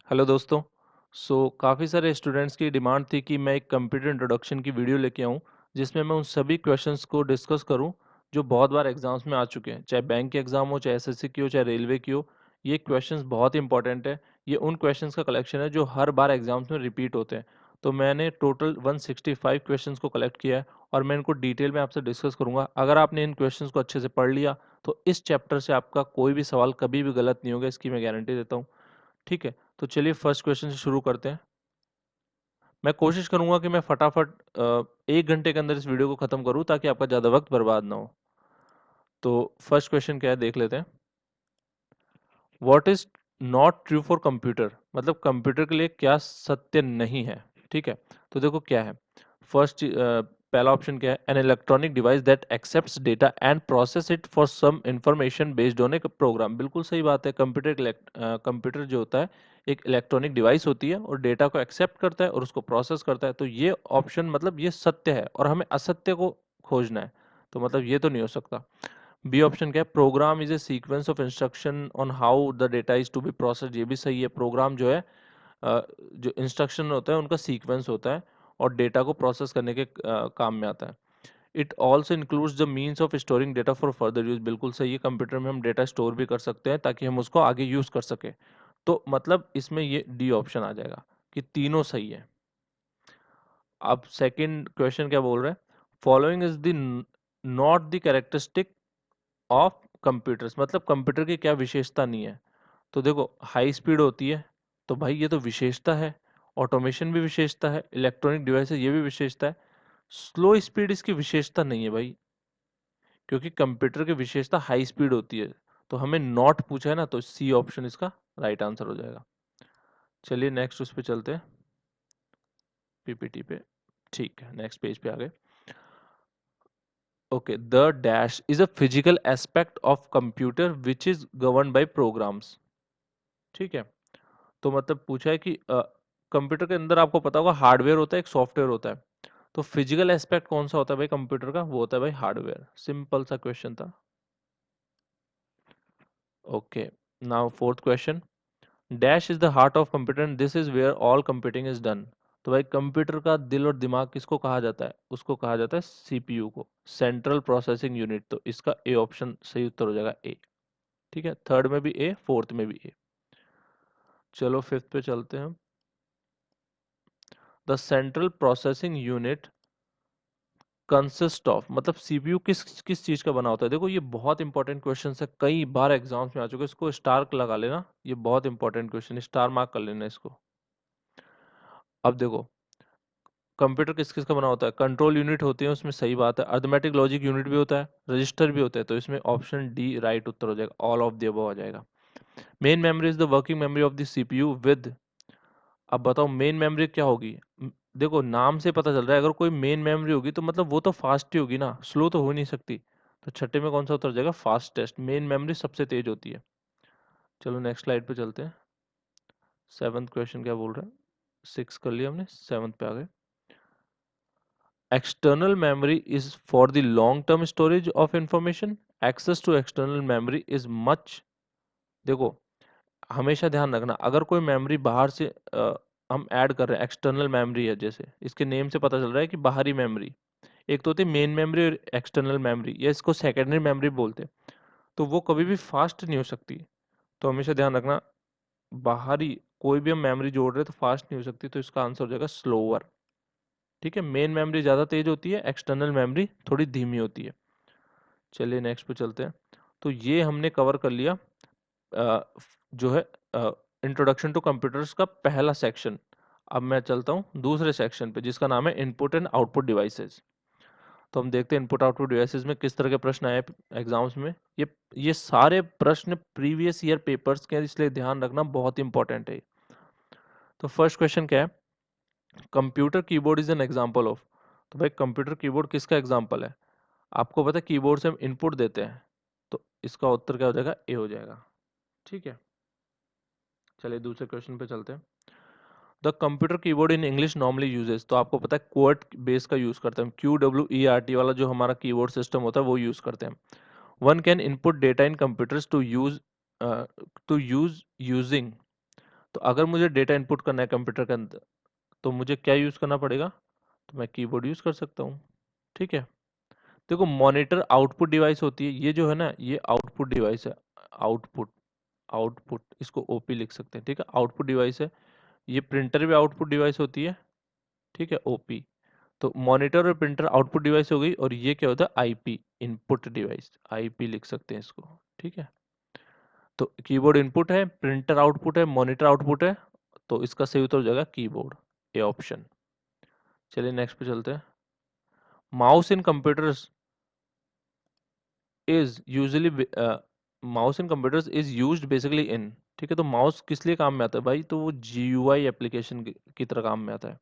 Hello दोस्तों। काफ़ी सारे स्टूडेंट्स की डिमांड थी कि मैं एक कंप्यूटर इंट्रोडक्शन की वीडियो लेके आऊं जिसमें मैं उन सभी क्वेश्चंस को डिस्कस करूं जो बहुत बार एग्जाम्स में आ चुके हैं, चाहे बैंक के एग्जाम हो, चाहे एसएससी की हो, चाहे रेलवे की हो। ये क्वेश्चंस बहुत इंपॉर्टेंट है। ये उन क्वेश्चंस का कलेक्शन है जो हर बार एग्जाम्स में रिपीट होते हैं। तो मैंने टोटल 165 क्वेश्चंस को कलेक्ट किया है और मैं इनको डिटेल में आपसे डिस्कस करूंगा। अगर आपने इन क्वेश्चंस को अच्छे से पढ़ लिया तो इस चैप्टर से आपका कोई भी सवाल कभी भी गलत नहीं होगा, इसकी मैं गारंटी देता हूँ। ठीक है, तो चलिए फर्स्ट क्वेश्चन से शुरू करते हैं। मैं कोशिश करूंगा कि मैं फटाफट 1 घंटे के अंदर इस वीडियो को खत्म करूं ताकि आपका ज़्यादा वक्त बर्बाद ना हो। तो फर्स्ट क्वेश्चन क्या है देख लेते हैं। What is not true for computer, मतलब कंप्यूटर के लिए क्या सत्य नहीं है। ठीक है, तो देखो क्या है। फर्स्ट पहला ऑप्शन क्या है, an electronic device that accepts data and process it for some information based on a program. बिल्कुल सही बात है। कंप्यूटर जो होता है एक इलेक्ट्रॉनिक डिवाइस होती है और डेटा को एक्सेप्ट करता है और उसको प्रोसेस करता है। तो ये ऑप्शन मतलब ये सत्य है और हमें असत्य को खोजना है। तो मतलब ये तो नहीं हो सकता। बी ऑप्शन क्या है, program is a sequence of instruction on how the data is to be processed. ये भी सही है। प्रोग्राम जो है जो इंस्ट्रक्शन होता है उनका सीक्वेंस होता है और डेटा को प्रोसेस करने के काम में आता है। It also includes the means of storing data for further use. बिल्कुल सही है। कंप्यूटर में हम डेटा स्टोर भी कर सकते हैं ताकि हम उसको आगे यूज कर सके। तो मतलब इसमें ये डी ऑप्शन आ जाएगा कि तीनों सही है। अब सेकंड क्वेश्चन क्या बोल रहा है, following is the not the characteristic of computers, मतलब कंप्यूटर की क्या विशेषता नहीं है। तो देखो हाई स्पीड होती है, तो भाई ये तो विशेषता है। ऑटोमेशन भी विशेषता है, इलेक्ट्रॉनिक डिवाइस ये भी विशेषता है। स्लो स्पीड इसकी विशेषता नहीं है भाई, क्योंकि कंप्यूटर की विशेषता हाई स्पीड होती है। तो हमें नॉट पूछा है ना, तो सी ऑप्शन इसका राइट आंसर हो जाएगा। चलिए नेक्स्ट उस पे चलते हैं, पीपीटी पे। ठीक है, नेक्स्ट पेज पे आ गए। Okay, the dash is a physical aspect of computer which is govern by programs. ठीक है, तो मतलब पूछा है कि कंप्यूटर के अंदर आपको पता होगा हार्डवेयर होता है, एक सॉफ्टवेयर होता है। तो फिजिकल एस्पेक्ट कौन सा होता है भाई कंप्यूटर का, वो होता है भाई हार्डवेयर। सिंपल सा क्वेश्चन था। Okay, now fourth question, dash is the heart of computer and this is where all computing is done. तो भाई कंप्यूटर का दिल और दिमाग किसको कहा जाता है, उसको कहा जाता है सीपीयू को, सेंट्रल प्रोसेसिंग यूनिट। तो इसका ए ऑप्शन सही उत्तर हो जाएगा ए। ठीक है, थर्ड में भी ए, फोर्थ में भी ए। चलो फिफ्थ पे चलते हैं। The central processing unit consist of, मतलब सीपीयू किस किस चीज का बना होता है। देखो ये बहुत इंपॉर्टेंट क्वेश्चन है, कई बार एग्जाम्स में आ चुके हैं। इसको स्टार लगा लेना, ये बहुत इंपॉर्टेंट क्वेश्चन, स्टार मार्क कर लेना इसको। अब देखो कंप्यूटर किस किस का बना होता है, कंट्रोल यूनिट होती है उसमें, सही बात है। अर्थमेटिक लॉजिक यूनिट भी होता है, रजिस्टर भी होता है। तो इसमें ऑप्शन डी राइट उत्तर हो जाएगा, ऑल ऑफ द अबव आ जाएगा। Main memory is the working memory of the CPU with. अब बताओ मेन मेमोरी क्या होगी। देखो नाम से पता चल रहा है, अगर कोई मेन मेमोरी होगी तो मतलब वो तो फास्ट ही होगी ना, स्लो तो हो नहीं सकती। तो छठे में कौन सा उत्तर हो जाएगा, फास्टेस्ट। मेन मेमोरी सबसे तेज होती है। चलो नेक्स्ट स्लाइड पे चलते हैं। सेवंथ क्वेश्चन क्या बोल रहा है, सिक्स कर लिया हमने, सेवंथ पे आ गए। External memory is for the long term storage of information, access to external memory is much. देखो हमेशा ध्यान रखना, अगर कोई मेमोरी बाहर से हम ऐड कर रहे हैं, एक्सटर्नल मेमोरी है, जैसे इसके नेम से पता चल रहा है कि बाहरी मेमोरी। एक तो होती है मेन मेमोरी और एक्सटर्नल मेमोरी, या इसको सेकेंडरी मेमोरी बोलते हैं। तो वो कभी भी फास्ट नहीं हो सकती। तो हमेशा ध्यान रखना, बाहरी कोई भी हम मेमोरी जोड़ रहे हैं तो फास्ट नहीं हो सकती। तो इसका आंसर हो जाएगा स्लोअर। ठीक है, मेन मेमोरी ज़्यादा तेज होती है, एक्सटर्नल मेमोरी थोड़ी धीमी होती है। चलिए नेक्स्ट पे चलते हैं। तो ये हमने कवर कर लिया जो है इंट्रोडक्शन टू कंप्यूटर्स का पहला सेक्शन। अब मैं चलता हूँ दूसरे सेक्शन पे जिसका नाम है इनपुट एंड आउटपुट डिवाइसेस। तो हम देखते हैं इनपुट आउटपुट डिवाइसेस में किस तरह के प्रश्न आए एग्जाम्स में। ये सारे प्रश्न प्रीवियस ईयर पेपर्स के हैं, इसलिए ध्यान रखना बहुत इंपॉर्टेंट है। तो फर्स्ट क्वेश्चन क्या है, computer keyboard is an example of. तो भाई कंप्यूटर कीबोर्ड किसका एग्जांपल है। आपको पता है कीबोर्ड से हम इनपुट देते हैं, तो इसका उत्तर क्या हो जाएगा, ए हो जाएगा। ठीक है, चलिए दूसरे क्वेश्चन पे चलते हैं। The computer keyboard in English normally uses. तो आपको पता है क्वर्ट बेस का यूज करते हैं, QWERT वाला जो हमारा कीबोर्ड सिस्टम होता है वो यूज करते हैं। One can input data in computers to use using. तो अगर मुझे डेटा इनपुट करना है कंप्यूटर के अंदर तो मुझे क्या यूज़ करना पड़ेगा, तो मैं कीबोर्ड यूज़ कर सकता हूँ। ठीक है, देखो मॉनिटर आउटपुट डिवाइस होती है, ये जो है ना ये आउटपुट डिवाइस है। आउटपुट, आउटपुट इसको ओपी लिख सकते हैं। ठीक है, आउटपुट डिवाइस है। ये प्रिंटर भी आउटपुट डिवाइस होती है। ठीक है, ओपी। तो मॉनिटर और प्रिंटर आउटपुट डिवाइस हो गई, और ये क्या होता है, आईपी इनपुट डिवाइस, आईपी लिख सकते हैं इसको। ठीक है, तो कीबोर्ड इनपुट है, प्रिंटर आउटपुट है, मॉनिटर आउटपुट है, तो इसका सही उत्तर हो जाएगा कीबोर्ड, ए ऑप्शन। चलिए नेक्स्ट पे चलते हैं। Mouse in computers is usually, mouse in computers is used basically in, ठीक है, तो माउस किस लिए काम में आता है भाई, तो वो जीयूआई एप्लीकेशन की तरह काम में आता है।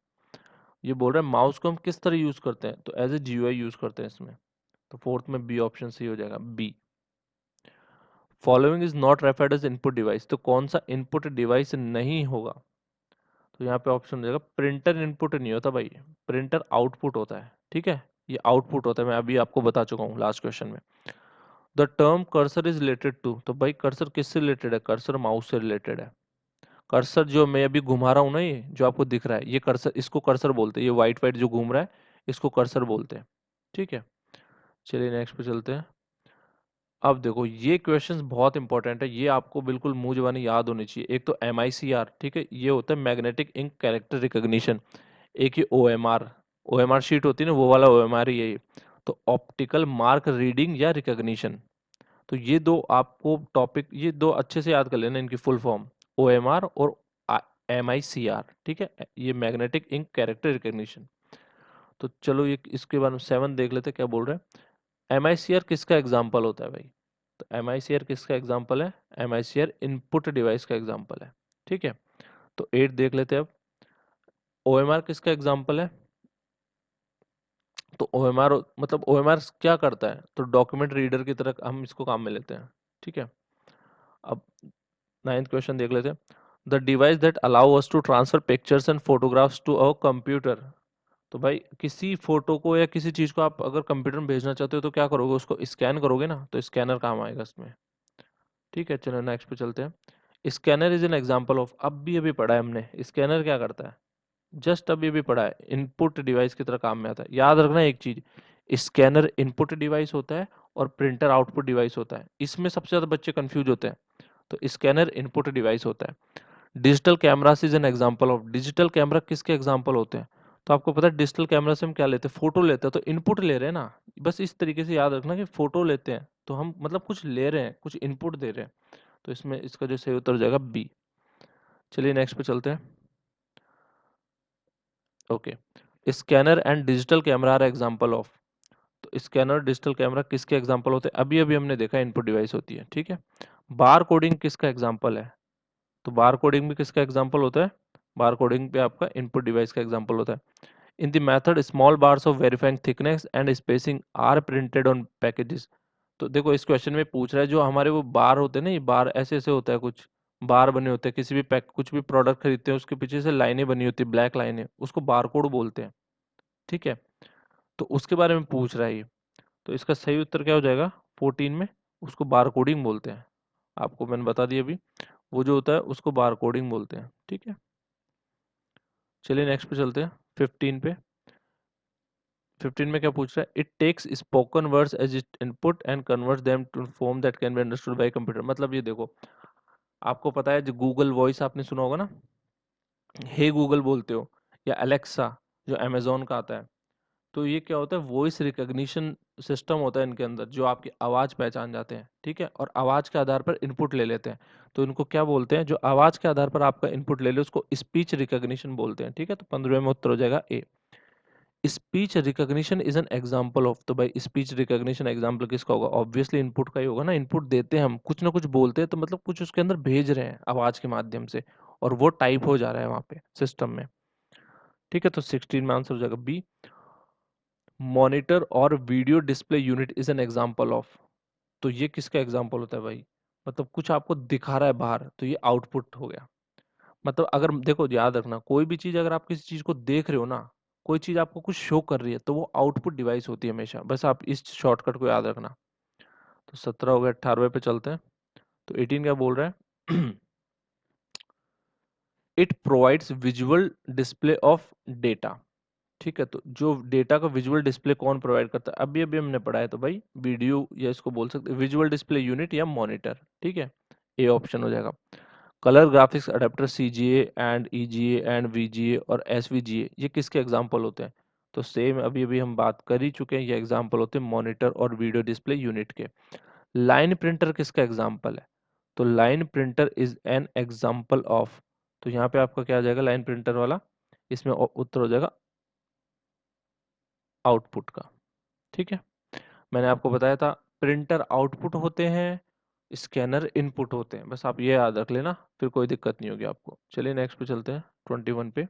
ये बोल रहा है माउस को हम किस तरह यूज करते हैं, तो एज ए जीयूआई यूज करते हैं इसमें। तो फोर्थ में बी ऑप्शन सही हो जाएगा, B. Following is not referred as input device, तो कौन सा इनपुट डिवाइस नहीं होगा, तो यहाँ पे ऑप्शन हो जाएगा प्रिंटर। इनपुट नहीं होता भाई, प्रिंटर आउटपुट होता है। ठीक है, ये आउटपुट होता है, मैं अभी आपको बता चुका हूँ लास्ट क्वेश्चन में। The term cursor is related to, तो भाई कर्सर किससे रिलेटेड है, कर्सर माउस से रिलेटेड है। कर्सर जो मैं अभी घुमा रहा हूँ ना, ये जो आपको दिख रहा है, ये कर्सर, इसको कर्सर बोलते हैं। ये वाइट वाइट जो घूम रहा है इसको कर्सर बोलते हैं। ठीक है, चलिए नेक्स्ट पे चलते हैं। अब देखो ये क्वेश्चंस बहुत इंपॉर्टेंट है, ये आपको बिल्कुल मुंह जुबानी याद होनी चाहिए। एक तो MICR, ठीक है, ये होता है मैग्नेटिक इंक कैरेक्टर रिकॉग्निशन। एक ही OMR, OMR शीट होती है ना, वो वाला OMR ही है ये। तो ऑप्टिकल मार्क रीडिंग या रिकॉग्निशन। तो ये दो आपको टॉपिक, ये दो अच्छे से याद कर लेना, इनकी फुल फॉर्म OMR और MICR। ठीक है, ये मैग्नेटिक इंक कैरेक्टर रिकॉग्निशन। तो चलो ये इसके बारे में 7 देख लेते हैं क्या बोल रहे हैं। MICR किसका एग्जाम्पल होता है भाई, तो MICR किसका एग्जाम्पल है, MICR इनपुट डिवाइस का एग्जाम्पल है। ठीक है, तो 8 देख लेते हैं अब। OMR किसका एग्जाम्पल है, तो OMR मतलब OMR क्या करता है, तो डॉक्यूमेंट रीडर की तरह हम इसको काम में लेते हैं। ठीक है, अब 9th क्वेश्चन देख लेते हैं। The device that allow us to transfer pictures and photographs to our computer, तो भाई किसी फोटो को या किसी चीज को आप अगर कंप्यूटर में भेजना चाहते हो तो क्या करोगे, उसको स्कैन करोगे ना, तो स्कैनर काम आएगा इसमें। ठीक है, चलो नेक्स्ट पे चलते हैं। Scanner is an example of, अब भी अभी पढ़ा है हमने, स्कैनर क्या करता है, जस्ट अभी भी पढ़ा है, इनपुट डिवाइस की तरह काम में आता है। याद रखना एक चीज, स्कैनर इनपुट डिवाइस होता है और प्रिंटर आउटपुट डिवाइस होता है, इसमें सबसे ज्यादा बच्चे कंफ्यूज होते हैं। तो स्कैनर इनपुट डिवाइस होता है। Digital camera is an example of, digital camera किसके एग्जांपल होते हैं, तो आपको पता है डिजिटल कैमरा से हम क्या लेते हैं, फोटो लेते हैं, तो इनपुट ले रहे हैं ना। बस इस तरीके से याद रखना कि फोटो लेते हैं तो हम मतलब कुछ ले रहे हैं, कुछ इनपुट दे रहे हैं। तो इसमें इसका जो सही उत्तर हो जाएगा बी। चलिए नेक्स्ट पे चलते हैं। Okay, scanner and digital camera are example of, तो स्कैनर डिजिटल कैमरा किसके एग्जांपल होते हैं, अभी अभी हमने देखा इनपुट डिवाइस होती है। ठीक है, बार कोडिंग किसका एग्जांपल है, तो बार कोडिंग भी किसका एग्जांपल होता है, बार कोडिंग पे आपका इनपुट डिवाइस का एग्जांपल होता है। In the method small bars of verifying thickness and spacing are printed on packages, तो देखो इस क्वेश्चन में पूछ रहा है जो हमारे वो बार होते हैं ना, ये बार ऐसे ऐसे होता है, कुछ बार बने होते हैं, किसी भी पैक कुछ भी प्रोडक्ट खरीदते हैं उसके पीछे से लाइनें बनी होती है, ब्लैक लाइनें, उसको बार कोड बोलते हैं। ठीक है, तो उसके बारे में पूछ रहा है ये। तो इसका सही उत्तर क्या हो जाएगा 14 में, उसको बार कोडिंग बोलते हैं। आपको मैंने बता दिया अभी, वो जो होता है उसको बार कोडिंग बोलते हैं। ठीक है, चलिए नेक्स्ट पे चलते हैं 15 पे। 15 में क्या पूछ रहा है, it takes spoken words as it input and converts them to form that can be understood by computer, मतलब ये देखो आपको पता है जो गूगल वॉइस आपने सुना होगा ना, हे गूगल बोलते हो, या अलेक्सा जो अमेजोन का आता है, तो ये क्या होता है, वॉइस रिकॉग्निशन सिस्टम होता है इनके अंदर, जो आपकी आवाज़ पहचान जाते हैं। ठीक है, और आवाज़ के आधार पर इनपुट ले लेते हैं, तो इनको क्या बोलते हैं, जो आवाज़ के आधार पर आपका इनपुट ले ले उसको स्पीच रिकॉग्निशन बोलते हैं। ठीक है, तो 15 में उत्तर हो जाएगा A. Speech recognition is an example of, तो भाई स्पीच रिकॉग्निशन एग्जांपल किसका होगा, ऑब्वियसली इनपुट का ही होगा ना, इनपुट देते हैं हम, कुछ ना कुछ बोलते हैं तो मतलब कुछ उसके अंदर भेज रहे हैं आवाज के माध्यम से, और वो टाइप हो जा रहा है वहां पे सिस्टम में। ठीक है, तो 16 में आंसर हो जाएगा बी। मॉनिटर और video display unit is an example of, तो ये किसका एग्जांपल होता है भाई, मतलब कुछ आपको दिखा रहा है बाहर, तो ये आउटपुट हो गया। मतलब अगर देखो याद रखना, कोई भी चीज अगर आप किसी चीज को देख रहे हो ना, कोई चीज आपको कुछ शो कर रही है, तो वो आउटपुट डिवाइस होती है हमेशा, बस आप इस शॉर्टकट को याद रखना। तो 17 हो गया, 18वें पे चलते हैं। तो 18 क्या बोल रहा है it provides visual display of data. ठीक है, तो जो डेटा का विजुअल डिस्प्ले कौन प्रोवाइड करता है, अभी अभी हमने पढ़ा है, तो भाई वीडियो, या इसको बोल सकते हैं विजुअल डिस्प्ले यूनिट या मॉनिटर। ठीक है, ए ऑप्शन हो जाएगा। Colour graphics adapter CGA and EGA and VGA और एसवीजीए, ये किसके एग्जांपल होते हैं? तो सेम अभी अभी हम बात कर ही चुके हैं, ये एग्जांपल होते हैं मॉनिटर और वीडियो डिस्प्ले यूनिट के। लाइन प्रिंटर किसका एग्जांपल है? तो line printer is an example of, तो यहाँ पे आपका क्या आ जाएगा लाइन प्रिंटर वाला, इसमें उत्तर हो जाएगा आउटपुट का। ठीक है, मैंने आपको बताया था प्रिंटर आउटपुट होते हैं, स्कैनर इनपुट होते हैं, बस आप ये याद रख लेना, फिर कोई दिक्कत नहीं होगी आपको। चलिए नेक्स्ट पे चलते हैं, 21 पे।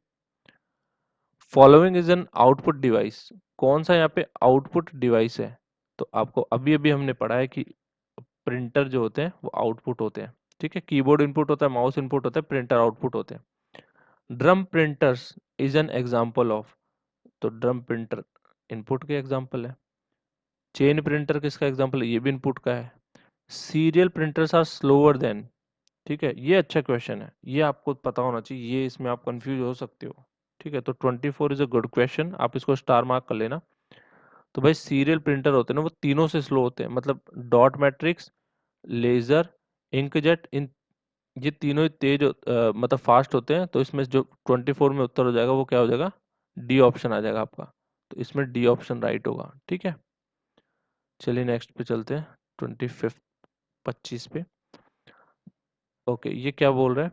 Following is an output device, कौन सा यहाँ पे आउटपुट डिवाइस है? तो आपको अभी अभी हमने पढ़ा है कि प्रिंटर जो होते हैं वो आउटपुट होते हैं। ठीक है, कीबोर्ड इनपुट होता है, माउस इनपुट होता है, प्रिंटर आउटपुट होते हैं। Drum printers is an example of, तो ड्रम प्रिंटर इनपुट के एग्जाम्पल है। चेन प्रिंटर किसका एग्जाम्पल है? ये भी इनपुट का है। Serial printers are slower than, ठीक है, ये अच्छा क्वेश्चन है, ये आपको पता होना चाहिए, ये इसमें आप कंफ्यूज हो सकते हो। ठीक है, तो 24 इज अ गुड क्वेश्चन, आप इसको स्टार मार्क कर लेना। तो भाई सीरियल प्रिंटर होते हैं ना, वो तीनों से स्लो होते हैं, मतलब डॉट मैट्रिक्स, लेजर, इंकजेट, इन ये तीनों ही तेज मतलब फास्ट होते हैं। तो इसमें जो 24 में उत्तर हो जाएगा वो क्या हो जाएगा? डी ऑप्शन आ जाएगा आपका, तो इसमें डी ऑप्शन राइट होगा। ठीक है, चलिए नेक्स्ट पे चलते हैं, 25, 25 पे। ओके, ये क्या बोल रहा है?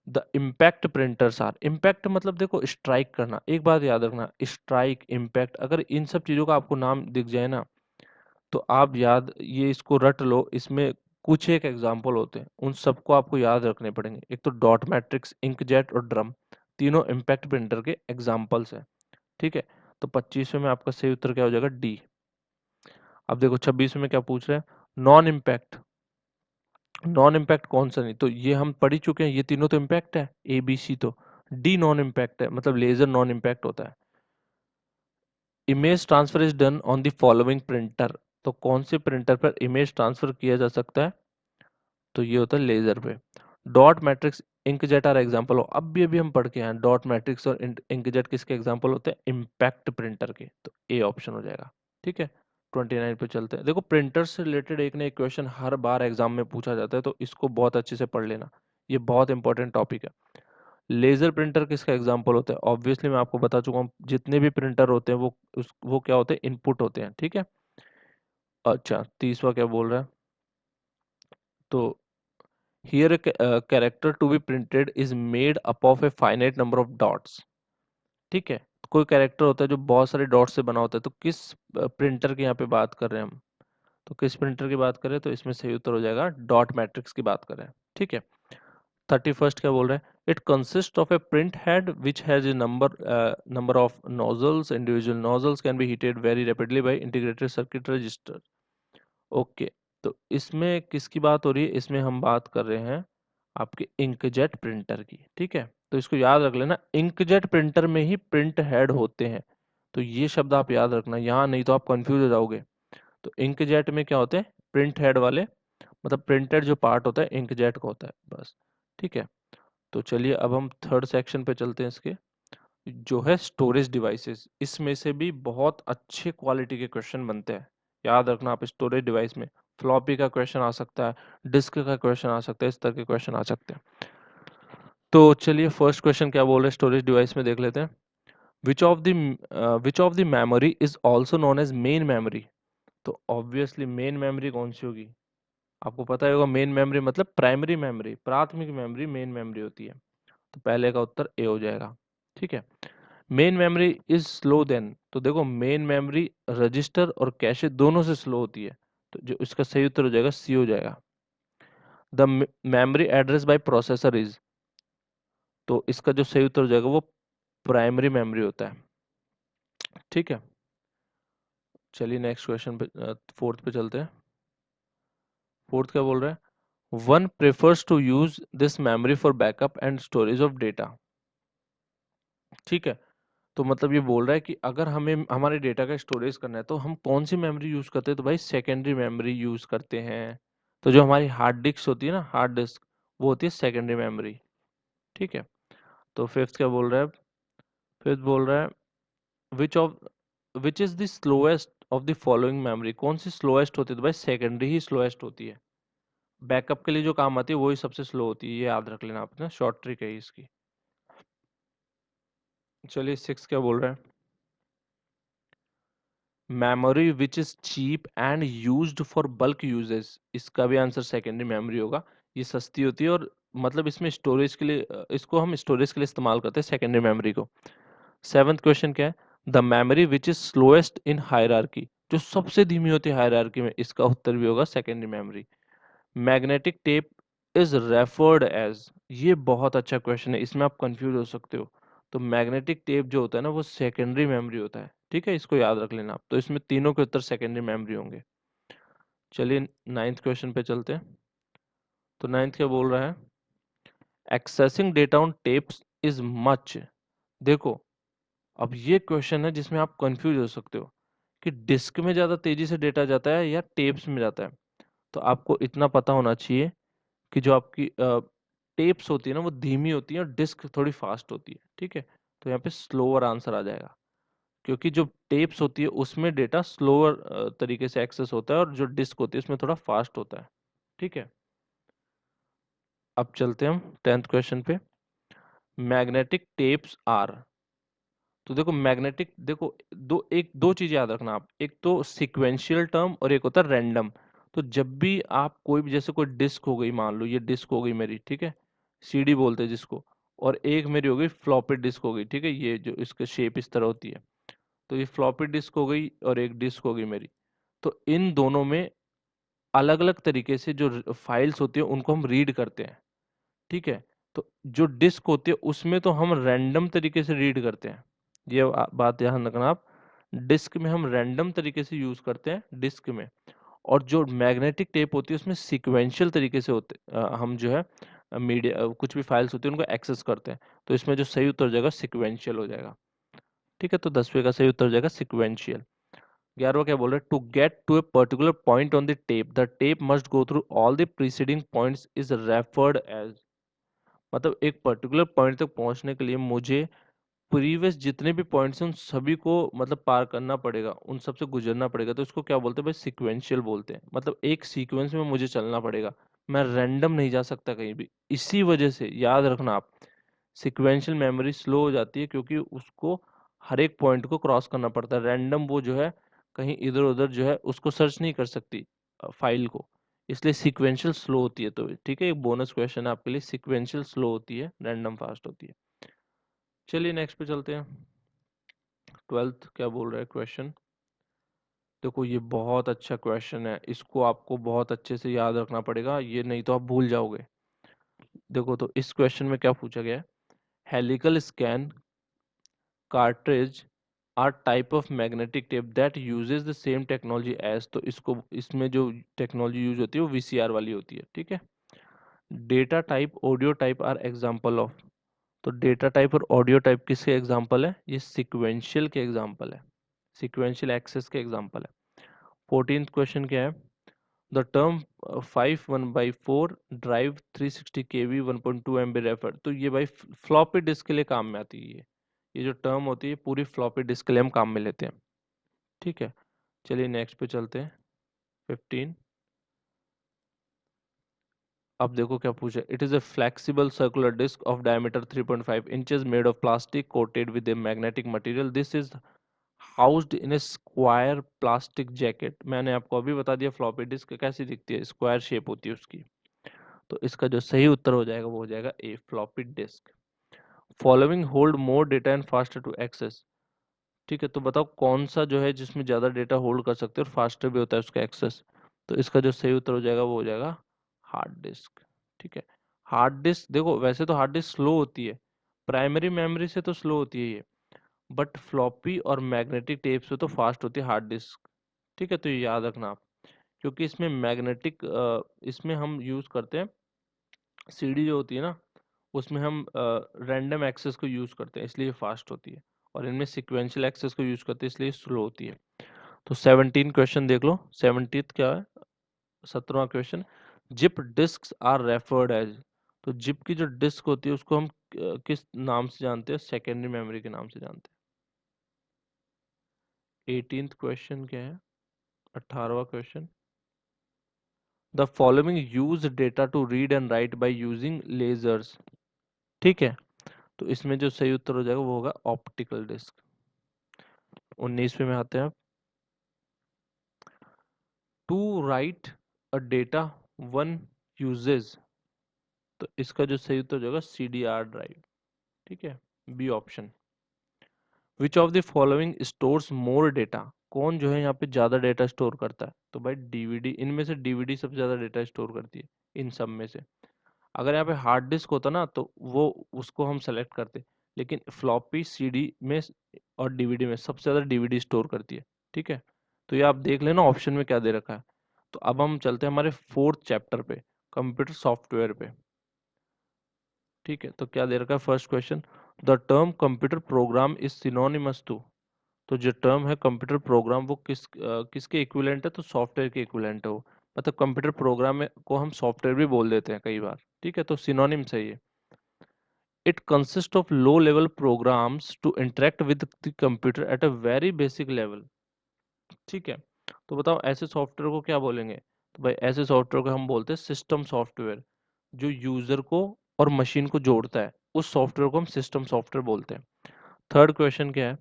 The impact printers are, impact मतलब देखो स्ट्राइक करना, एक बात याद रखना, स्ट्राइक, इम्पैक्ट, अगर इन सब चीजों का आपको नाम दिख जाए ना, तो आप याद, ये इसको रट लो, इसमें कुछ एक एग्जाम्पल होते हैं, उन सबको आपको याद रखने पड़ेंगे। एक तो डॉट मैट्रिक्स, इंकजेट और ड्रम, तीनों इम्पैक्ट प्रिंटर के एग्जाम्पल्स हैं। ठीक है, तो 25वें में आपका सही उत्तर क्या हो जाएगा? डी। अब देखो 26वें में क्या पूछ रहे हैं? नॉन इम्पैक्ट, नॉन इम्पैक्ट कौन सा नहीं, तो ये हम पढ़ ही चुके हैं, ये तीनों तो इम्पैक्ट है, ए बी सी, तो डी नॉन इम्पैक्ट है, मतलब लेजर नॉन इम्पैक्ट होता है। Image transfer is done on the following printer, तो कौन से प्रिंटर पर इमेज ट्रांसफर किया जा सकता है? तो ये होता है लेजर पे। Dot matrix, inkjet are example हो, अब भी अभी हम पढ़ के हैं, डॉट मैट्रिक्स और इंकजेट किसके एग्जांपल होते हैं? इम्पैक्ट प्रिंटर के, तो ए ऑप्शन हो जाएगा। ठीक है, 29 पे चलते हैं। देखो प्रिंटर से रिलेटेड एक ना एक क्वेश्चन हर बार एग्जाम में पूछा जाता है, तो इसको बहुत अच्छे से पढ़ लेना, ये बहुत इंपॉर्टेंट टॉपिक है। लेजर प्रिंटर किसका एग्जांपल होता है? ऑब्वियसली मैं आपको बता चुका हूँ, जितने भी प्रिंटर होते हैं वो क्या होते हैं? इनपुट होते हैं। ठीक है, अच्छा 30वां क्या बोल रहा है? तो here character to be printed is made up of a finite number of dots. ठीक है, कोई कैरेक्टर होता है जो बहुत सारे डॉट्स से बना होता है, तो किस प्रिंटर की यहाँ पे बात कर रहे हैं हम? तो किस प्रिंटर की बात करें, तो इसमें सही उत्तर हो जाएगा डॉट मैट्रिक्स की बात करें। ठीक है, 31st क्या बोल रहे हैं? It consist of a print head which has a number of nozzles, individual nozzles can be heated very rapidly by integrated circuit register. Okay, तो इसमें किसकी बात हो रही है? इसमें हम बात कर रहे हैं आपके इंकजेट प्रिंटर की। ठीक है, तो इसको याद रख लेना, इंकजेट प्रिंटर में ही प्रिंट हेड होते हैं, तो ये शब्द आप याद रखना यहाँ, नहीं तो आप कंफ्यूज हो जाओगे। तो इंकजेट में क्या होते हैं? प्रिंट हेड वाले, मतलब प्रिंटेड जो पार्ट होता है इंकजेट का होता है, बस। ठीक है, तो चलिए अब हम थर्ड सेक्शन पे चलते हैं, इसके जो है स्टोरेज डिवाइसेस, इसमें से भी बहुत अच्छे क्वालिटी के क्वेश्चन बनते हैं। याद रखना, आप स्टोरेज डिवाइस में फ्लॉपी का क्वेश्चन आ सकता है, डिस्क का क्वेश्चन आ सकता है, इस तरह के क्वेश्चन आ सकते हैं। तो चलिए फर्स्ट क्वेश्चन क्या बोल रहे हैं स्टोरेज डिवाइस में, देख लेते हैं। Which of the memory is also known as main memory, तो ऑब्वियसली मेन मेमोरी कौन सी होगी? आपको पता ही होगा, मेन मेमोरी मतलब प्राइमरी मेमोरी, प्राथमिक मेमोरी मेन मेमोरी होती है, तो पहले का उत्तर ए हो जाएगा। ठीक है, main memory is slow than, तो देखो मेन मेमोरी रजिस्टर और कैशे दोनों से स्लो होती है, तो जो इसका सही उत्तर हो जाएगा सी हो जाएगा। The memory address by processor is, तो इसका जो सही उत्तर हो जाएगा वो प्राइमरी मेमोरी होता है। ठीक है, चलिए नेक्स्ट क्वेश्चन पे, फोर्थ पे चलते हैं। फोर्थ क्या बोल रहा है? One prefers to use this memory for backup and storage of data. ठीक है, तो मतलब ये बोल रहा है कि अगर हमें हमारे डेटा का स्टोरेज करना है तो हम कौन सी मेमोरी यूज करते हैं? तो भाई सेकेंडरी मेमोरी यूज करते हैं। तो जो हमारी हार्ड डिस्क होती है ना, हार्ड डिस्क, वो होती है सेकेंडरी मेमोरी। ठीक है, तो फिफ्थ क्या बोल रहा है? फिफ्थ बोल रहा है which of which is the slowest of the following memory, कौन सी स्लोएस्ट होती है? तो भाई सेकेंडरी ही स्लोएस्ट होती है। बैकअप के लिए जो काम आती है वही सबसे स्लो होती है, ये याद रख लेना आपने, शॉर्ट ट्रिक है इसकी। चलिए सिक्स क्या बोल रहा है? Memory which is cheap and used for bulk uses, इसका भी आंसर सेकेंडरी मेमोरी होगा। ये सस्ती होती है और मतलब इसमें स्टोरेज के लिए इसको हम स्टोरेज के लिए इस्तेमाल करते हैं सेकेंडरी मेमोरी को। सेवंथ क्वेश्चन क्या है? The memory which is slowest in hierarchy, जो सबसे धीमी होती है हायरार्की में, इसका उत्तर भी होगा secondary memory. Magnetic tape is referred as, ये बहुत अच्छा क्वेश्चन है, इसमें आप कंफ्यूज हो सकते हो। तो मैग्नेटिक टेप जो होता है ना वो सेकेंडरी मेमोरी होता है, ठीक है, इसको याद रख लेना आप। तो इसमें तीनों के उत्तर सेकेंडरी मेमोरी होंगे। चलिए नाइन्थ क्वेश्चन पे चलते हैं। तो नाइन्थ क्या बोल रहा है? Accessing data on tapes is much, देखो अब ये क्वेश्चन है जिसमें आप कंफ्यूज हो सकते हो कि डिस्क में ज्यादा तेजी से डेटा जाता है या टेप्स में जाता है। तो आपको इतना पता होना चाहिए कि जो आपकी टेप्स होती है ना वो धीमी होती है और डिस्क थोड़ी फास्ट होती है, ठीक है। तो यहाँ पे स्लोअर आंसर आ जाएगा, क्योंकि जो टेप्स होती है उसमें डेटा स्लोअर तरीके से एक्सेस होता है और जो डिस्क होती है उसमें थोड़ा फास्ट होता है, ठीक है। अब चलते हैं हम टेंथ क्वेश्चन पे। मैग्नेटिक टेप्स आर, तो देखो मैग्नेटिक, देखो दो चीज याद रखना आप, एक तो सिक्वेंशियल टर्म और एक होता है रैंडम। तो जब भी आप कोई भी, जैसे कोई डिस्क हो गई, मान लो ये डिस्क हो गई मेरी, ठीक है, सीडी बोलते हैं जिसको, और एक मेरी हो गई फ्लॉपी डिस्क हो गई, ठीक है, ये जो इसका शेप इस तरह होती है। तो ये फ्लॉपी डिस्क हो गई और एक डिस्क हो गई मेरी। तो इन दोनों में अलग अलग तरीके से जो फाइल्स होती है उनको हम रीड करते हैं, ठीक है। तो जो डिस्क होती है उसमें तो हम रैंडम तरीके से रीड करते हैं, ये बात ध्यान रखना आप। डिस्क में हम रैंडम तरीके से यूज करते हैं डिस्क में, और जो मैग्नेटिक टेप होती है उसमें सीक्वेंशियल तरीके से होते हम जो है मीडिया कुछ भी फाइल्स होती है उनको एक्सेस करते हैं। तो इसमें जो सही उत्तर हो जाएगा सिक्वेंशियल हो जाएगा, ठीक है। तो 10वें का सही उत्तर हो जाएगा सिक्वेंशियल। 11वां क्या बोल रहा है? To get to a particular point on the tape must go through all the preceding points is referred as, मतलब एक पर्टिकुलर पॉइंट तक पहुंचने के लिए मुझे प्रीवियस जितने भी पॉइंट्स हैं उन सभी को मतलब पार करना पड़ेगा, उन सब से गुजरना पड़ेगा। तो इसको क्या बोलते हैं भाई? सिक्वेंशियल बोलते हैं, मतलब एक सीक्वेंस में मुझे चलना पड़ेगा, मैं रैंडम नहीं जा सकता कहीं भी। इसी वजह से याद रखना आप, सिक्वेंशियल मेमोरी स्लो हो जाती है क्योंकि उसको हर एक पॉइंट को क्रॉस करना पड़ता है। रैंडम वो जो है कहीं इधर उधर जो है उसको सर्च नहीं कर सकती फाइल को, इसलिए सीक्वेंशियल स्लो होती है। तो ठीक है, एक बोनस क्वेश्चन है आपके लिए, सीक्वेंशियल स्लो होती है, रैंडम फास्ट होती है। चलिए नेक्स्ट पे चलते हैं। ट्वेल्थ क्या बोल रहा है क्वेश्चन? देखो ये बहुत अच्छा क्वेश्चन है, इसको आपको बहुत अच्छे से याद रखना पड़ेगा, ये नहीं तो आप भूल जाओगे। देखो तो इस क्वेश्चन में क्या पूछा गया है? Helical scan cartridge are type of magnetic tape that uses the same technology as, तो इसको इसमें जो टेक्नोलॉजी यूज होती है वो वीसीआर वाली होती है, ठीक है। Data type audio type are example of, तो डेटा टाइप और ऑडियो टाइप किसके एग्जांपल है? ये सीक्वेंशियल के एग्जांपल है, सीक्वेंशियल एक्सेस के एग्जांपल है। 14th क्वेश्चन क्या है? The term 5 1/4 drive 360 kV 1.2 MB refer, तो ये भाई फ्लॉपी डिस्क के लिए काम में आती है। ये जो टर्म होती है पूरी फ्लॉपी डिस्क के लिए हम काम में लेते हैं, ठीक है। चलिए नेक्स्ट पे चलते हैं। 15, अब देखो क्या पूछा। It is a flexible circular disk of diameter 3.5 inches made of plastic coated with a magnetic material, this is housed in a square plastic jacket. मैंने आपको अभी बता दिया फ्लॉपी डिस्क कैसी दिखती है, स्क्वायर शेप होती है उसकी। तो इसका जो सही उत्तर हो जाएगा वो हो जाएगा A, floppy disk. Following hold more data and faster to access, ठीक है। तो बताओ कौन सा जो है जिसमें ज्यादा डेटा होल्ड कर सकते हैं और फास्टर भी होता है उसका एक्सेस। तो इसका जो सही उत्तर हो जाएगा वो हो जाएगा हार्ड डिस्क, ठीक है। हार्ड डिस्क देखो वैसे तो हार्ड डिस्क स्लो होती है, प्राइमरी मेमोरी से तो स्लो होती है ये, बट फ्लॉपी और मैग्नेटिक टेप से तो फास्ट होती है हार्ड डिस्क, ठीक है। तो ये याद रखना आप, क्योंकि इसमें मैग्नेटिक इसमें हम यूज करते हैं सीडी जो होती है ना, उसमें हम रैंडम एक्सेस को यूज करते हैं इसलिए फास्ट होती है, और इनमें सीक्वेंशियल एक्सेस को यूज करते हैं इसलिए स्लो होती है। तो 17 क्वेश्चन देख लो। 17th क्या है? 17वां question, zip disk are referred as, तो जिप की जो डिस्क होती है उसको हम किस नाम से जानते हैं? सेकेंडरी मेमोरी के नाम से जानते हैं। 18th क्वेश्चन क्या है? 18वां question, the following use data to read and write by using lasers. ठीक है, तो इसमें जो सही उत्तर हो जाएगा वो होगा ऑप्टिकल डिस्क। 19वें में आते हैं, to write a data one uses, तो इसका जो सही उत्तर हो जाएगा CDR ड्राइव। ठीक है, B option. Which of the following stores more data, कौन जो है यहाँ पे ज्यादा डेटा स्टोर करता है? तो भाई डीवीडी, इनमें से डीवीडी सबसे ज्यादा डेटा स्टोर करती है इन सब में से। अगर यहाँ पे हार्ड डिस्क होता ना तो वो उसको हम सेलेक्ट करते, लेकिन फ्लॉपी सीडी में और डीवीडी में सबसे ज्यादा डीवीडी स्टोर करती है। ठीक है, तो ये आप देख लेना ऑप्शन में क्या दे रखा है। तो अब हम चलते हैं हमारे 4th चैप्टर पे, कंप्यूटर सॉफ्टवेयर पे। ठीक है, तो क्या दे रखा है first question, the term computer program is synonymous to. तो जो टर्म है कंप्यूटर प्रोग्राम वो किसके इक्विवेलेंट है? तो सॉफ्टवेयर के इक्विवेलेंट है वो। मतलब कंप्यूटर प्रोग्राम में को हम सॉफ्टवेयर भी बोल देते हैं कई बार। ठीक है, तो सिनोनिम सही है। It consist of low level programs to interact with the computer at a very basic level. ठीक है, तो बताओ ऐसे सॉफ्टवेयर को क्या बोलेंगे? तो भाई ऐसे सॉफ्टवेयर को हम बोलते हैं सिस्टम सॉफ्टवेयर, जो यूजर को और मशीन को जोड़ता है, उस सॉफ्टवेयर को हम सिस्टम सॉफ्टवेयर बोलते हैं। थर्ड क्वेश्चन क्या है?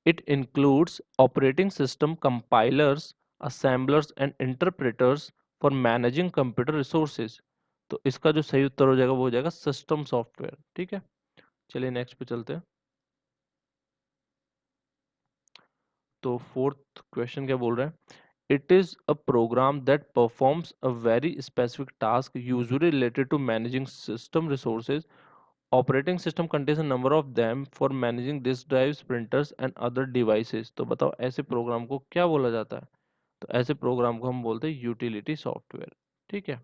It includes operating system compilers, assemblers and interpreters for managing computer resources। तो इसका जो सही उत्तर हो जाएगा वो हो जाएगा सिस्टम सॉफ्टवेयर। ठीक है, चलिए नेक्स्ट पे चलते हैं। तो 4th क्वेश्चन क्या बोल रहा है? It is a program that performs a very specific task usually related to managing system resources. Operating system contains a number of them for managing disk drives, printers and other devices. तो बताओ ऐसे programme को क्या बोला जाता है? तो ऐसे प्रोग्राम को हम बोलते हैं यूटिलिटी सॉफ्टवेयर। ठीक है,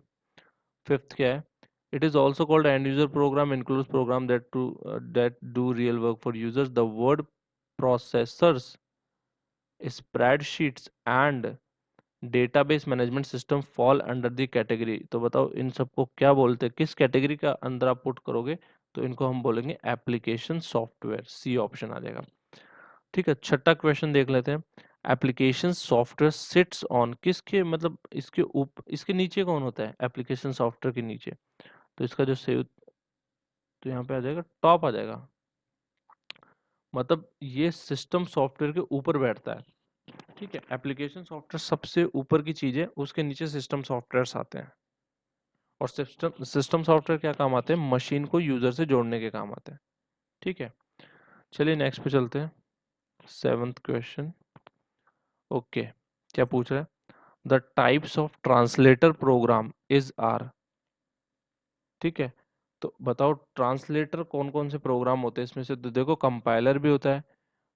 5th क्या है? It is also called end user program, includes program that do real work for users. The word processors, spreadsheets and database management system fall under the category. तो बताओ इन सबको क्या बोलते हैं, किस कैटेगरी का अंदर आप पुट करोगे? तो इनको हम बोलेंगे एप्लीकेशन सॉफ्टवेयर। सी ऑप्शन आ जाएगा। ठीक है, छठा क्वेश्चन देख लेते हैं। एप्लीकेशन सॉफ्टवेयर सिट्स ऑन, किसके मतलब इसके इसके नीचे कौन होता है एप्लीकेशन सॉफ्टवेयर के नीचे? तो इसका जो सही तो यहाँ पे आ जाएगा टॉप आ जाएगा। मतलब ये सिस्टम सॉफ्टवेयर के ऊपर बैठता है। ठीक है, एप्लीकेशन सॉफ्टवेयर सबसे ऊपर की चीज है, उसके नीचे सिस्टम सॉफ्टवेयर्स आते हैं। और सिस्टम सिस्टम सॉफ्टवेयर क्या काम आते हैं? मशीन को यूजर से जोड़ने के काम आते हैं। ठीक है, चलिए नेक्स्ट पे चलते हैं। 7th question. ओके, क्या पूछ रहा है? The types of translator program is are. ठीक है, तो बताओ ट्रांसलेटर कौन कौन से प्रोग्राम होते हैं इसमें से? तो देखो कंपाइलर भी होता है,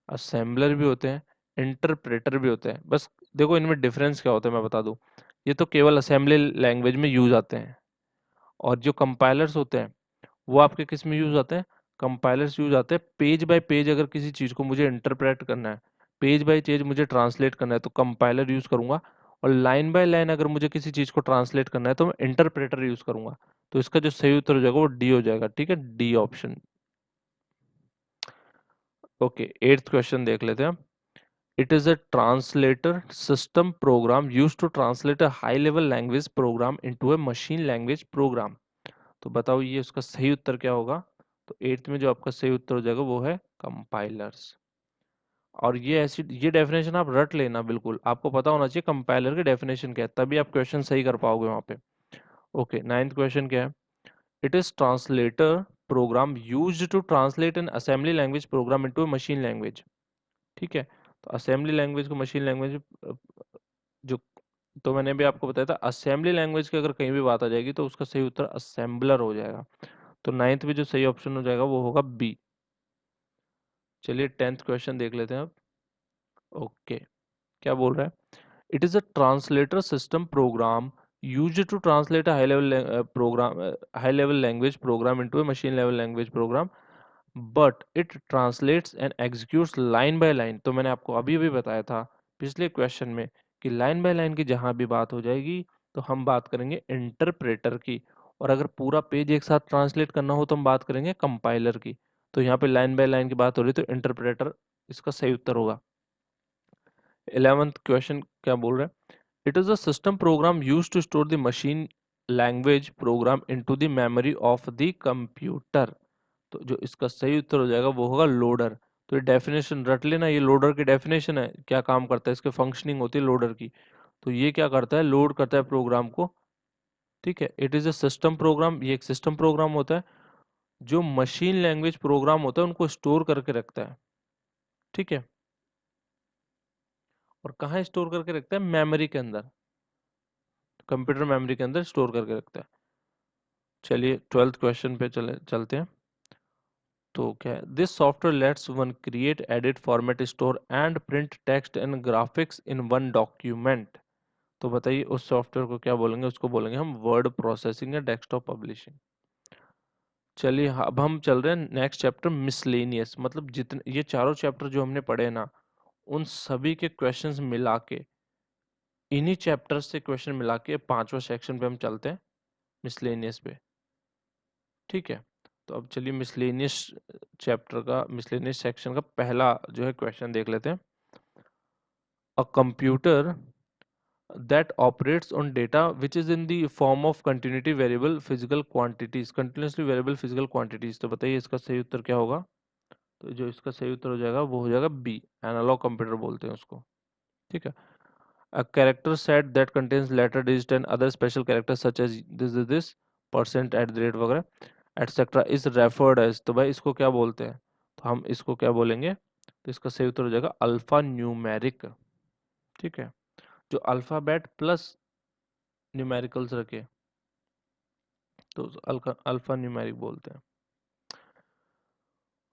असेंबलर भी होते हैं, इंटरप्रेटर भी होते हैं। बस देखो इनमें डिफरेंस क्या होता है मैं बता दूं। ये तो केवल असेंबली लैंग्वेज में यूज आते हैं, और जो कंपाइलर्स होते हैं वो आपके किस में यूज आते हैं? कंपाइलर्स यूज आते हैं पेज बाय पेज। अगर किसी चीज को मुझे इंटरप्रेट करना है, पेज बाय पेज मुझे ट्रांसलेट करना है, तो कंपाइलर यूज करूंगा। और लाइन बाय लाइन अगर मुझे किसी चीज को ट्रांसलेट करना है तो मैं इंटरप्रेटर यूज करूंगा। तो इसका जो सही उत्तर हो जाएगा वो डी हो जाएगा। ठीक है, D option. Okay, 8th question देख लेते हैं। It is a translator system program use to translate a high level language program into a machine language program. तो बताओ ये उसका सही उत्तर क्या होगा? तो 8th में जो आपका सही उत्तर हो जाएगा वो है कंपाइलर्स। और ये ऐसी ये डेफिनेशन आप रट लेना, बिल्कुल आपको पता होना चाहिए कंपाइलर की डेफिनेशन क्या है, तभी आप क्वेश्चन सही कर पाओगे वहां पे। ओके, 9th क्वेश्चन क्या है? It is translator program used to translate an assembly language program into a machine language. ठीक है, तो असेंबली लैंग्वेज को मशीन लैंग्वेज जो, तो मैंने भी आपको बताया था असेंबली लैंग्वेज की अगर कहीं भी बात आ जाएगी तो उसका सही उत्तर असेंबलर हो जाएगा। तो 9th में जो सही ऑप्शन हो जाएगा वो होगा बी। चलिए 10th क्वेश्चन देख लेते हैं अब। ओके, क्या बोल रहा है? It is a translator system programme used to translate a high level language program into a machine level language program, but it translates and executes line by line। तो मैंने आपको अभी अभी बताया था पिछले क्वेश्चन में कि लाइन बाय लाइन की जहां भी बात हो जाएगी तो हम बात करेंगे इंटरप्रेटर की, और अगर पूरा पेज एक साथ ट्रांसलेट करना हो तो हम बात करेंगे कंपाइलर की। तो यहाँ पे लाइन बाय लाइन की बात हो रही है तो इंटरप्रेटर इसका सही उत्तर होगा। 11th क्वेश्चन क्या बोल रहा है? It is a system program use to store the machine language program into the memory of the computer. तो जो इसका सही उत्तर हो जाएगा वो होगा लोडर। तो ये डेफिनेशन रट लेना, ये लोडर की डेफिनेशन है, क्या काम करता है, इसके फंक्शनिंग होती है लोडर की। तो ये क्या करता है, लोड करता है प्रोग्राम को। ठीक है, it is a system programme, ये एक सिस्टम प्रोग्राम होता है जो मशीन लैंग्वेज प्रोग्राम होता है उनको स्टोर करके रखता है। ठीक है, और कहाँ स्टोर करके रखता है? मेमोरी के अंदर, कंप्यूटर मेमोरी के अंदर स्टोर करके रखता है। चलिए 12th क्वेश्चन पे चलते हैं। तो क्या है? This software let's one create, edit, format, store and print text and graphics in one document. तो बताइए उस सॉफ्टवेयर को क्या बोलेंगे? उसको बोलेंगे हम वर्ड प्रोसेसिंग या डेस्कटॉप पब्लिशिंग। चलिए अब हम चल रहे हैं नेक्स्ट चैप्टर, मिसलेनियस। मतलब जितने ये चारों चैप्टर जो हमने पढ़े ना, उन सभी के क्वेश्चंस मिला के, इन्हीं चैप्टर से क्वेश्चन मिला के पांचवा सेक्शन पे हम चलते हैं, मिसलेनियस पे। ठीक है, तो अब चलिए मिसलेनियस चैप्टर का, मिसलेनियस सेक्शन का पहला जो है क्वेश्चन देख लेते हैं। A computer that operates on data which is in the form of continuity variable physical quantities, continuously variable physical quantities। तो बताइए इसका सही उत्तर क्या होगा? तो जो इसका सही उत्तर हो जाएगा वो हो जाएगा बी, एनालॉग कंप्यूटर बोलते हैं उसको। ठीक है, a character set that contains letter, digit and other special characters such as this percent, at the rate वगैरह एटसेट्रा इज रेफर्ड एज। तो भाई इसको क्या बोलते हैं? तो हम इसको क्या बोलेंगे? तो इसका सही उत्तर हो जाएगा अल्फा न्यूमेरिक। ठीक है, जो अल्फाबेट प्लस न्यूमेरिकल्स रखे तो अल्फा न्यूमेरिक बोलते हैं।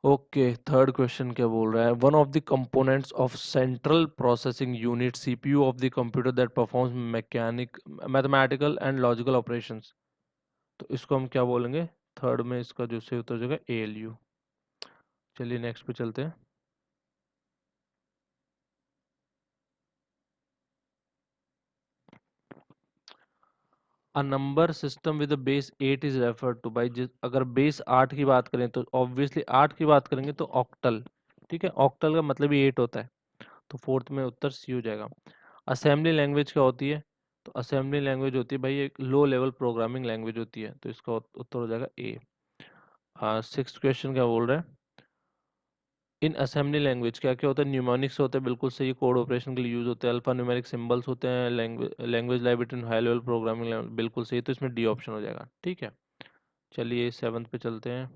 ओके, थर्ड क्वेश्चन क्या बोल रहा है? One of the components of central processing unit CPU of the computer that performs mathematical and logical operations. तो इसको हम क्या बोलेंगे? थर्ड में इसका जो सही उत्तर हो जाएगा एएलयू। चलिए नेक्स्ट पे चलते हैं। A number system with base 8 is referred two by, जिस अगर बेस 8 की बात करें तो ऑब्वियसली 8 की बात करेंगे तो ऑक्टल। ठीक है, ऑक्टल का मतलब ही 8 होता है। तो फोर्थ में उत्तर सी हो जाएगा। असेंबली लैंग्वेज क्या होती है? तो असेंबली लैंग्वेज होती है भाई एक लो लेवल प्रोग्रामिंग लैंग्वेज होती है, तो इसका उत्तर हो जाएगा ए। सिक्स्थ क्वेश्चन क्या बोल रहा है? इन असेंबली लैंग्वेज क्या क्या होता है? न्यूमोनिक्स होते हैं, बिल्कुल सही, कोड ऑपरेशन के लिए यूज होते हैं। अल्फा न्यूमेरिक सिंबल्स होते हैं। Language library in high level programming, बिल्कुल सही, तो इसमें डी ऑप्शन हो जाएगा। ठीक है, चलिए सेवंथ पे चलते हैं।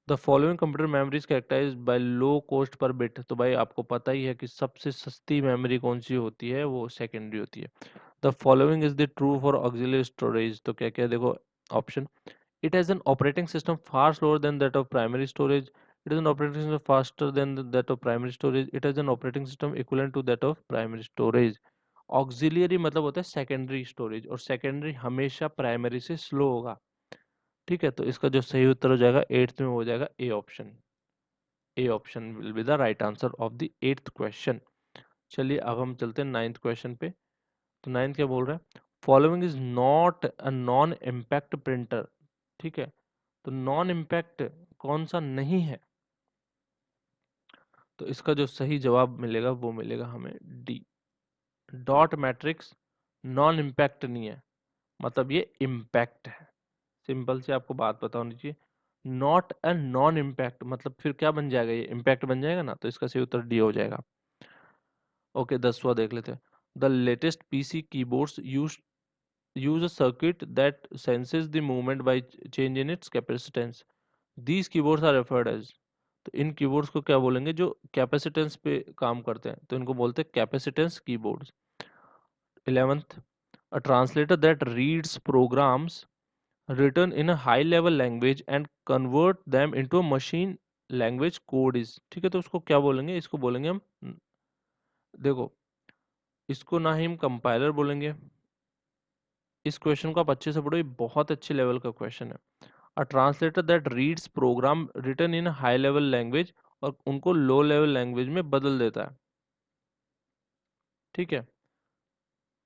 The following computer memories characterize by low cost per bit. तो भाई आपको पता ही है कि सबसे सस्ती मेमोरी कौन सी होती है? वो सेकेंडरी होती है। The following is the true for auxiliary storage. तो क्या क्या देखो option. It has an operating system far slower than that of primary storage. It is an operating system faster than that of primary storage. It has an operating system equivalent to that of primary storage. Auxiliary मतलब होता है secondary storage, और secondary हमेशा primary से slow होगा। ठीक है, तो इसका जो सही उत्तर हो जाएगा एट्थ में हो जाएगा A option. A option will be the right answer of the eighth question. चलिए अब हम चलते हैं नाइन्थ क्वेश्चन पे। तो नाइन्थ क्या बोल रहा है? Following is not a non impact printer. ठीक है, तो नॉन इम्पैक्ट कौन सा नहीं है? तो इसका जो सही जवाब मिलेगा वो मिलेगा हमें D, dot matrix non impact नहीं है, मतलब ये इम्पैक्ट है। सिंपल से आपको बात पता होनी चाहिए। नॉट अ नॉन इम्पैक्ट मतलब फिर क्या बन जाएगा? ये इम्पैक्ट बन जाएगा ना, तो इसका सही उत्तर डी हो जाएगा। ओके, 10वां देख लेते हैं। The latest PC keyboards use a circuit that senses the movement by change in its capacitance. These keyboards are referred as। तो इन कीबोर्ड्स को क्या बोलेंगे? जो कैपेसिटेंस पे काम करते हैं, तो इनको बोलते हैं capacitance keyboards. 11th, a translator that reads programs written in a high level language and convert them into a machine language code is। ठीक है, तो उसको क्या बोलेंगे? इसको बोलेंगे हम, देखो, इसको ना ही हम कंपाइलर बोलेंगे। इस क्वेश्चन को आप अच्छे से पढ़ो, ये बहुत अच्छे लेवल का क्वेश्चन है। A translator that reads program written in high level language और उनको लो लेवल लैंग्वेज में बदल देता है। ठीक है,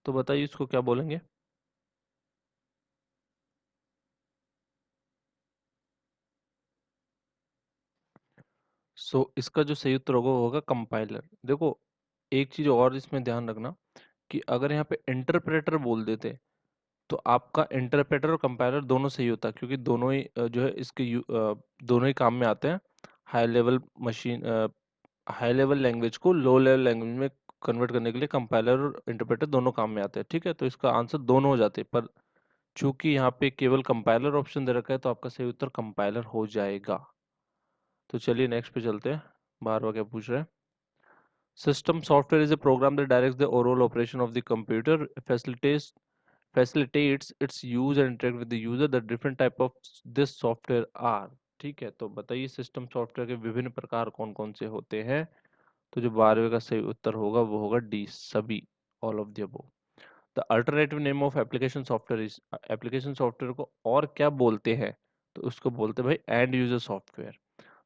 तो बताइए इसको क्या बोलेंगे? इसका जो सही उत्तर होगा वो होगा कंपाइलर। देखो एक चीज और इसमें ध्यान रखना कि अगर यहाँ पे इंटरप्रेटर बोल देते तो आपका इंटरप्रेटर और कंपाइलर दोनों सही होता, क्योंकि दोनों ही जो है इसके दोनों ही काम में आते हैं। High level machine high level language को लो लेवल लैंग्वेज में कन्वर्ट करने के लिए कंपाइलर और इंटरप्रेटर दोनों काम में आते हैं। ठीक है, तो इसका आंसर दोनों हो जाते हैं, पर चूंकि यहाँ पे केवल कंपाइलर ऑप्शन दे रखा है तो आपका सही उत्तर कंपाइलर हो जाएगा। तो चलिए नेक्स्ट पे चलते हैं। बार बार क्या पूछ रहे हैं? System software is a program that directs the overall operation of the computer, facilitates its use and interact with the user. The different type of this software are। ठीक है, तो बताइए सिस्टम सॉफ्टवेयर के विभिन्न प्रकार कौन कौन से होते हैं? तो जो 12वें का सही उत्तर होगा वो होगा डी, सभी, all of the above. The alternative name of application software is, application software को और क्या बोलते हैं? तो उसको बोलते हैं भाई एंड यूजर सॉफ्टवेयर।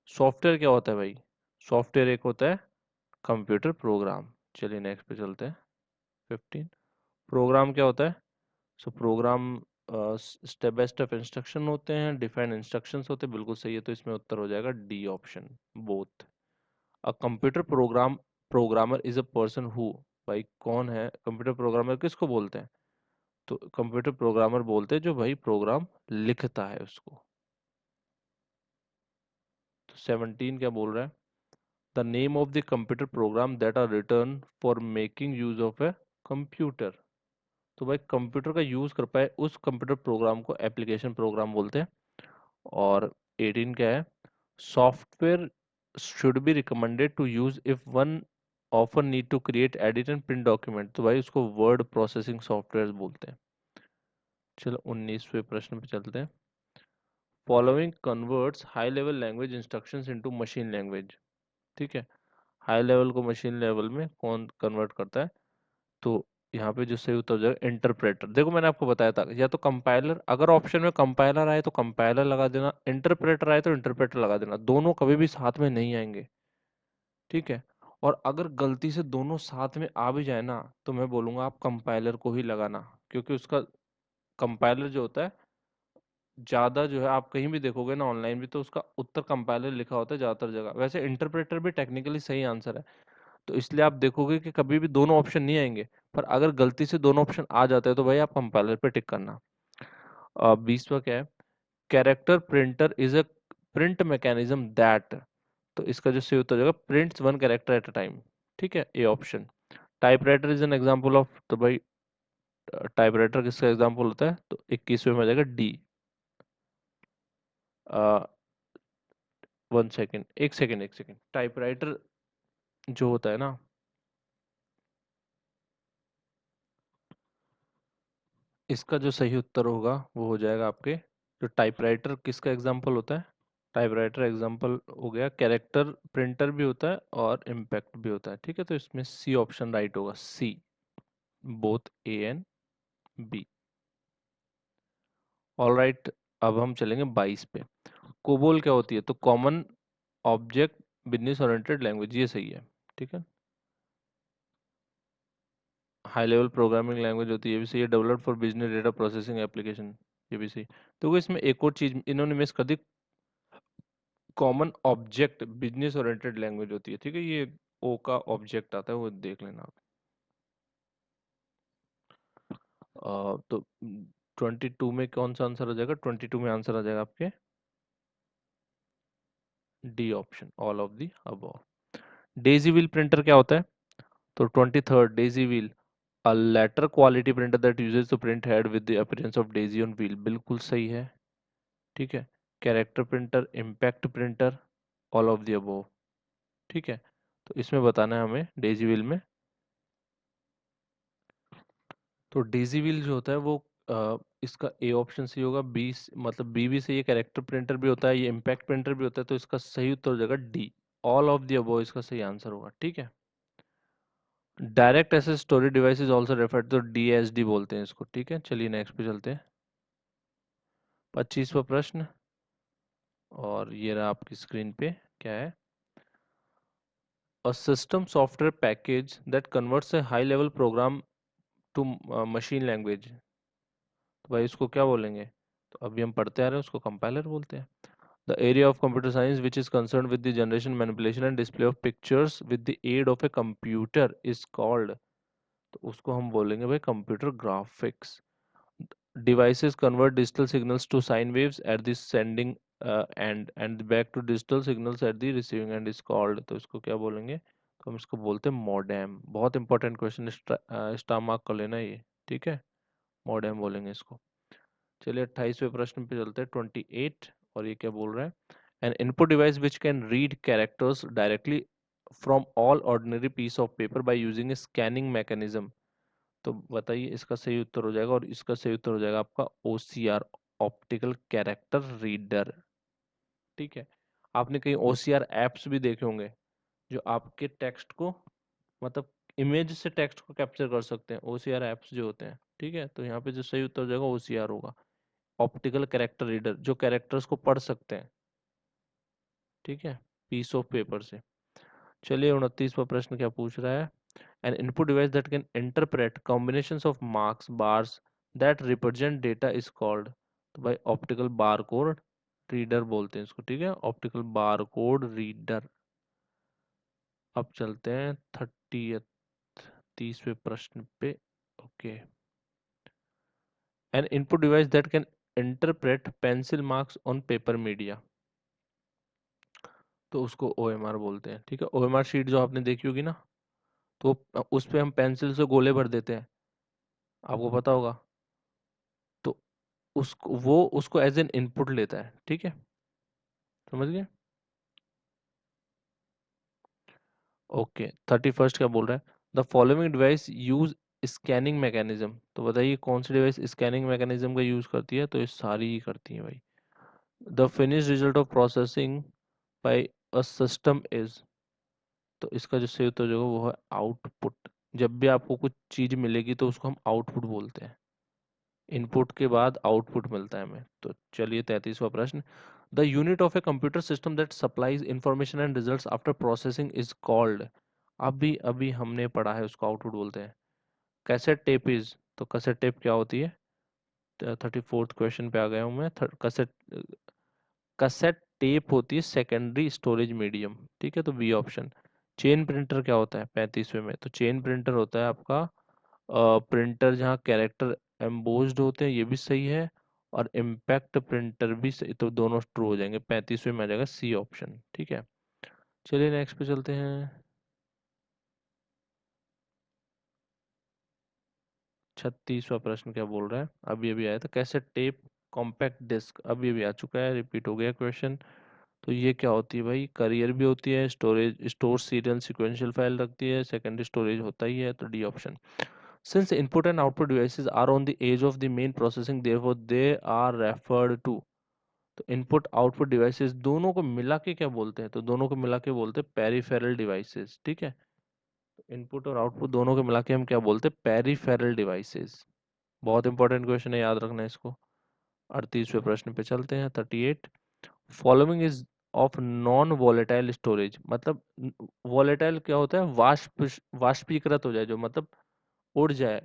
सॉफ्टवेयर क्या होता है भाई? सॉफ्टवेयर एक होता है कंप्यूटर प्रोग्राम। चलिए नेक्स्ट पे चलते हैं। 15, प्रोग्राम क्या होता है? Program step by step instruction होते हैं, डिफाइंड इंस्ट्रक्शंस होते हैं, बिल्कुल सही है। तो इसमें उत्तर हो जाएगा D option, both. A computer programmer is a person who, भाई कौन है कंप्यूटर प्रोग्रामर, किसको बोलते हैं? तो कंप्यूटर प्रोग्रामर बोलते हैं जो भाई प्रोग्राम लिखता है उसको। तो 17 क्या बोल रहा है? The name of the computer program that are return for making use of a computer. तो भाई कंप्यूटर का यूज कर पाए उस कंप्यूटर प्रोग्राम को एप्लीकेशन प्रोग्राम बोलते हैं। और 18 क्या है? Software should be recommended to use if one often need to create edit and print document. तो भाई उसको वर्ड प्रोसेसिंग सॉफ्टवेयर बोलते हैं। चलो 19वें प्रश्न पे चलते हैं। Following converts high level language instructions into machine language. ठीक है, हाई लेवल को मशीन लेवल में कौन कन्वर्ट करता है? तो यहाँ पे जो सही उत्तर हो जाएगा इंटरप्रेटर। देखो मैंने आपको बताया था, या तो कंपाइलर, अगर ऑप्शन में कंपाइलर आए तो कंपाइलर लगा देना, इंटरप्रेटर आए तो इंटरप्रेटर लगा देना, दोनों कभी भी साथ में नहीं आएंगे। ठीक है, और अगर गलती से दोनों साथ में आ भी जाए ना तो मैं बोलूंगा आप कंपाइलर को ही लगाना, क्योंकि उसका कंपाइलर जो होता है ज्यादा जो है, आप कहीं भी देखोगे ना ऑनलाइन भी तो उसका उत्तर कंपाइलर लिखा होता है ज्यादातर जगह। वैसे इंटरप्रेटर भी टेक्निकली सही आंसर है, तो इसलिए आप देखोगे कि कभी भी दोनों ऑप्शन नहीं आएंगे, पर अगर गलती से दोनों ऑप्शन आ जाते हैं तो भाई आप कंपाइलर पे टिक करना। 20वां क्या है? Character printer is a print mechanism that. तो इसका जो सही उत्तर हो जाएगा prints one character at a time. ठीक है, A option. Typewriter is an example of, तो भाई टाइपराइटर किसका एग्जांपल होता है? तो 21वें में आ जाएगा डी। 1 सेकेंड, एक सेकेंड। टाइपराइटर जो होता है ना, इसका जो सही उत्तर होगा वो हो जाएगा आपके, जो टाइपराइटर किसका एग्जांपल होता है? टाइपराइटर एग्जांपल हो गया, कैरेक्टर प्रिंटर भी होता है और इम्पैक्ट भी होता है। ठीक है, तो इसमें सी ऑप्शन राइट होगा, C, both A and B. All right, अब हम चलेंगे 22 पे। कोबोल क्या होती है? तो common object business oriented language, ये सही है। ठीक है, हाई लेवल प्रोग्रामिंग लैंग्वेज होती है, ये भी सही है। Developed for business data processing application, ये भी सही। तो इसमें एक और चीज इन्होंने मिस कर दी, common object business oriented language होती है। ठीक है, ये ओ का ऑब्जेक्ट आता है, वो देख लेना आप। तो 22 में कौन सा आंसर आ जाएगा? 22 में आंसर आ जाएगा आपके D option, all of the above. Daisy wheel printer क्या होता है? तो 23rd, daisy wheel, a letter quality printer that uses to print head with the appearance of daisy on wheel, बिल्कुल सही है। ठीक है, character printer, impact printer, all of the above. ठीक है, तो इसमें बताना है हमें डेजी व्हील में। तो डेजी व्हील जो होता है वो इसका ए ऑप्शन सही होगा। बी, मतलब बी भी सही है, कैरेक्टर प्रिंटर भी होता है, ये इम्पैक्ट प्रिंटर भी होता है, तो इसका सही उत्तर हो जाएगा D, all of the above इसका सही आंसर होगा। ठीक है, direct access storage device is also referred, तो डीएसडी बोलते हैं इसको। ठीक है, चलिए नेक्स्ट पे चलते हैं। 25वां प्रश्न, और ये रहा आपकी स्क्रीन पे, क्या है? A system software package that converts a high level program to machine language. तो भाई इसको क्या बोलेंगे? तो अभी हम पढ़ते आ रहे हैं, उसको कंपाइलर बोलते हैं। The area of computer science which is concern with the generation manipulation and display of pictures with the aid of a computer is called, तो उसको हम बोलेंगे भाई computer graphics. Devices convert digital signals to sine waves at the sending end and back to digital signals at the receiving end is called, तो इसको क्या बोलेंगे, तो हम इसको बोलते हैं मॉडेम। बहुत इंपॉर्टेंट क्वेश्चन, स्टार मार्क कर लेना ये, ठीक है, मॉडेम बोलेंगे इसको। चलिए 28वें प्रश्न पे चलते हैं, 28, और ये क्या बोल रहा है, an input device which can read characters directly from all ordinary piece of paper by using a scanning mechanism, तो बताइए इसका सही उत्तर हो जाएगा, और इसका सही उत्तर हो जाएगा आपका ओसीआर, ऑप्टिकल कैरेक्टर रीडर। ठीक है, आपने कहीं ओसीआर एप्स भी देखे होंगे जो आपके टेक्स्ट को, मतलब इमेज से टेक्स्ट को कैप्चर कर सकते हैं, ओसीआर एप्स जो होते हैं। ठीक है, तो यहाँ पे जो सही उत्तर हो जाएगा ओसीआर होगा, ऑप्टिकल कैरेक्टर रीडर, जो कैरेक्टर्स को पढ़ सकते हैं, ठीक है, पीस ऑफ पेपर से। चलिए 29वां प्रश्न क्या पूछ रहा है, an input device that can interpret combinations of marks bars that represent data is called, तो भाई ऑप्टिकल बार कोड रीडर बोलते हैं इसको, ठीक है, ऑप्टिकल बार कोड रीडर। अब चलते हैं 30वें प्रश्न पे। Okay, an input device that can interpret pencil marks on paper media, तो उसको ओएमआर बोलते हैं। ठीक है, ओएमआर शीट जो आपने देखी होगी ना, तो उस पे हम पेंसिल से गोले भर देते हैं, आपको पता होगा, तो उसको वो उसको एज एन इनपुट लेता है। ठीक है, समझ गए। ओके, 31 क्या बोल रहा है, the following device use scanning mechanism, तो बताइए कौन सी डिवाइस स्कैनिंग मैकेनिज्म का यूज करती है, तो ये सारी ही करती है भाई। The finish result of processing by a system is, तो इसका जो सही उत्तर जो होगा वो है आउटपुट। जब भी आपको कुछ चीज मिलेगी तो उसको हम आउटपुट बोलते हैं, इनपुट के बाद आउटपुट मिलता है हमें। तो चलिए 33वां प्रश्न, the unit of a computer system that supplies information and results after processing is called, अभी अभी हमने पढ़ा है, उसको आउटपुट बोलते हैं। कैसेट टेप इज, तो कैसेट टेप क्या होती है, 34th क्वेश्चन पे आ गया हूँ मैं। कैसेट कैसेट टेप होती है सेकेंडरी स्टोरेज मीडियम, ठीक है, तो बी ऑप्शन। चेन प्रिंटर क्या होता है 35वें में, तो चेन प्रिंटर होता है आपका प्रिंटर जहाँ कैरेक्टर एम्बोस्ड होते हैं, ये भी सही है, और इम्पैक्ट प्रिंटर भी सही, तो दोनों ट्रू हो जाएंगे। 35वें में आ जाएगा सी ऑप्शन। ठीक है, चलिए नेक्स्ट पे चलते हैं। 36वां प्रश्न क्या बोल रहा है, अभी अभी आया था, कैसे टेप कॉम्पैक्ट डिस्क, अभी अभी आ चुका है, रिपीट हो गया क्वेश्चन। तो ये क्या होती है भाई, करियर भी होती है, storage, store serial sequential file रखती है, सेकेंडरी स्टोरेज होता ही है, तो D option. Since input and output devices are on the edge of the main processing, therefore they are referred to, तो इनपुट आउटपुट डिवाइसेस दोनों को मिला के क्या बोलते हैं, तो दोनों को मिला के बोलते हैं पेरिफेरल डिवाइसेस। ठीक है, इनपुट और आउटपुट दोनों को मिला के हम क्या बोलते हैं, पेरिफेरल डिवाइसेस। बहुत इंपॉर्टेंट क्वेश्चन है, याद रखना है इसको। 38वें प्रश्न पे चलते हैं, 38, following is of non volatile storage, मतलब वॉलेटाइल क्या होता है, वाष्पीकृत हो जाए जो, मतलब उड़ जाए,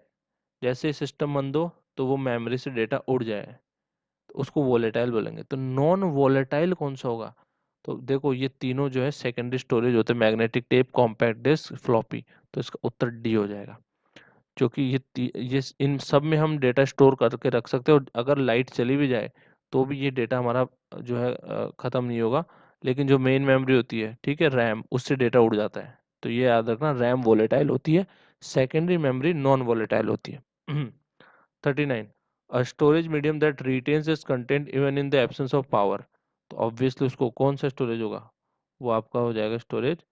जैसे सिस्टम बंद हो तो वो मेमोरी से डेटा उड़ जाए, तो उसको वोलेटाइल बोलेंगे। तो नॉन वोलेटाइल कौन सा होगा, तो देखो ये तीनों जो है सेकेंडरी स्टोरेज होते हैं, magnetic tape, compact disc, floppy, तो इसका उत्तर डी हो जाएगा। क्योंकि ये इन सब में हम डेटा स्टोर करके रख सकते हैं, और अगर लाइट चली भी जाए तो भी ये डेटा हमारा जो है खत्म नहीं होगा। लेकिन जो मेन मेमोरी होती है, ठीक है, रैम, उससे डेटा उड़ जाता है, तो ये याद रखना, रैम वोलेटाइल होती है, सेकेंडरी मेमोरी नॉन वोलेटाइल होती है। 39, a storage medium that retains its content even in the absence of power, तो ऑब्वियसली उसको कौन सा स्टोरेज होगा, वो आपका हो जाएगा स्टोरेज,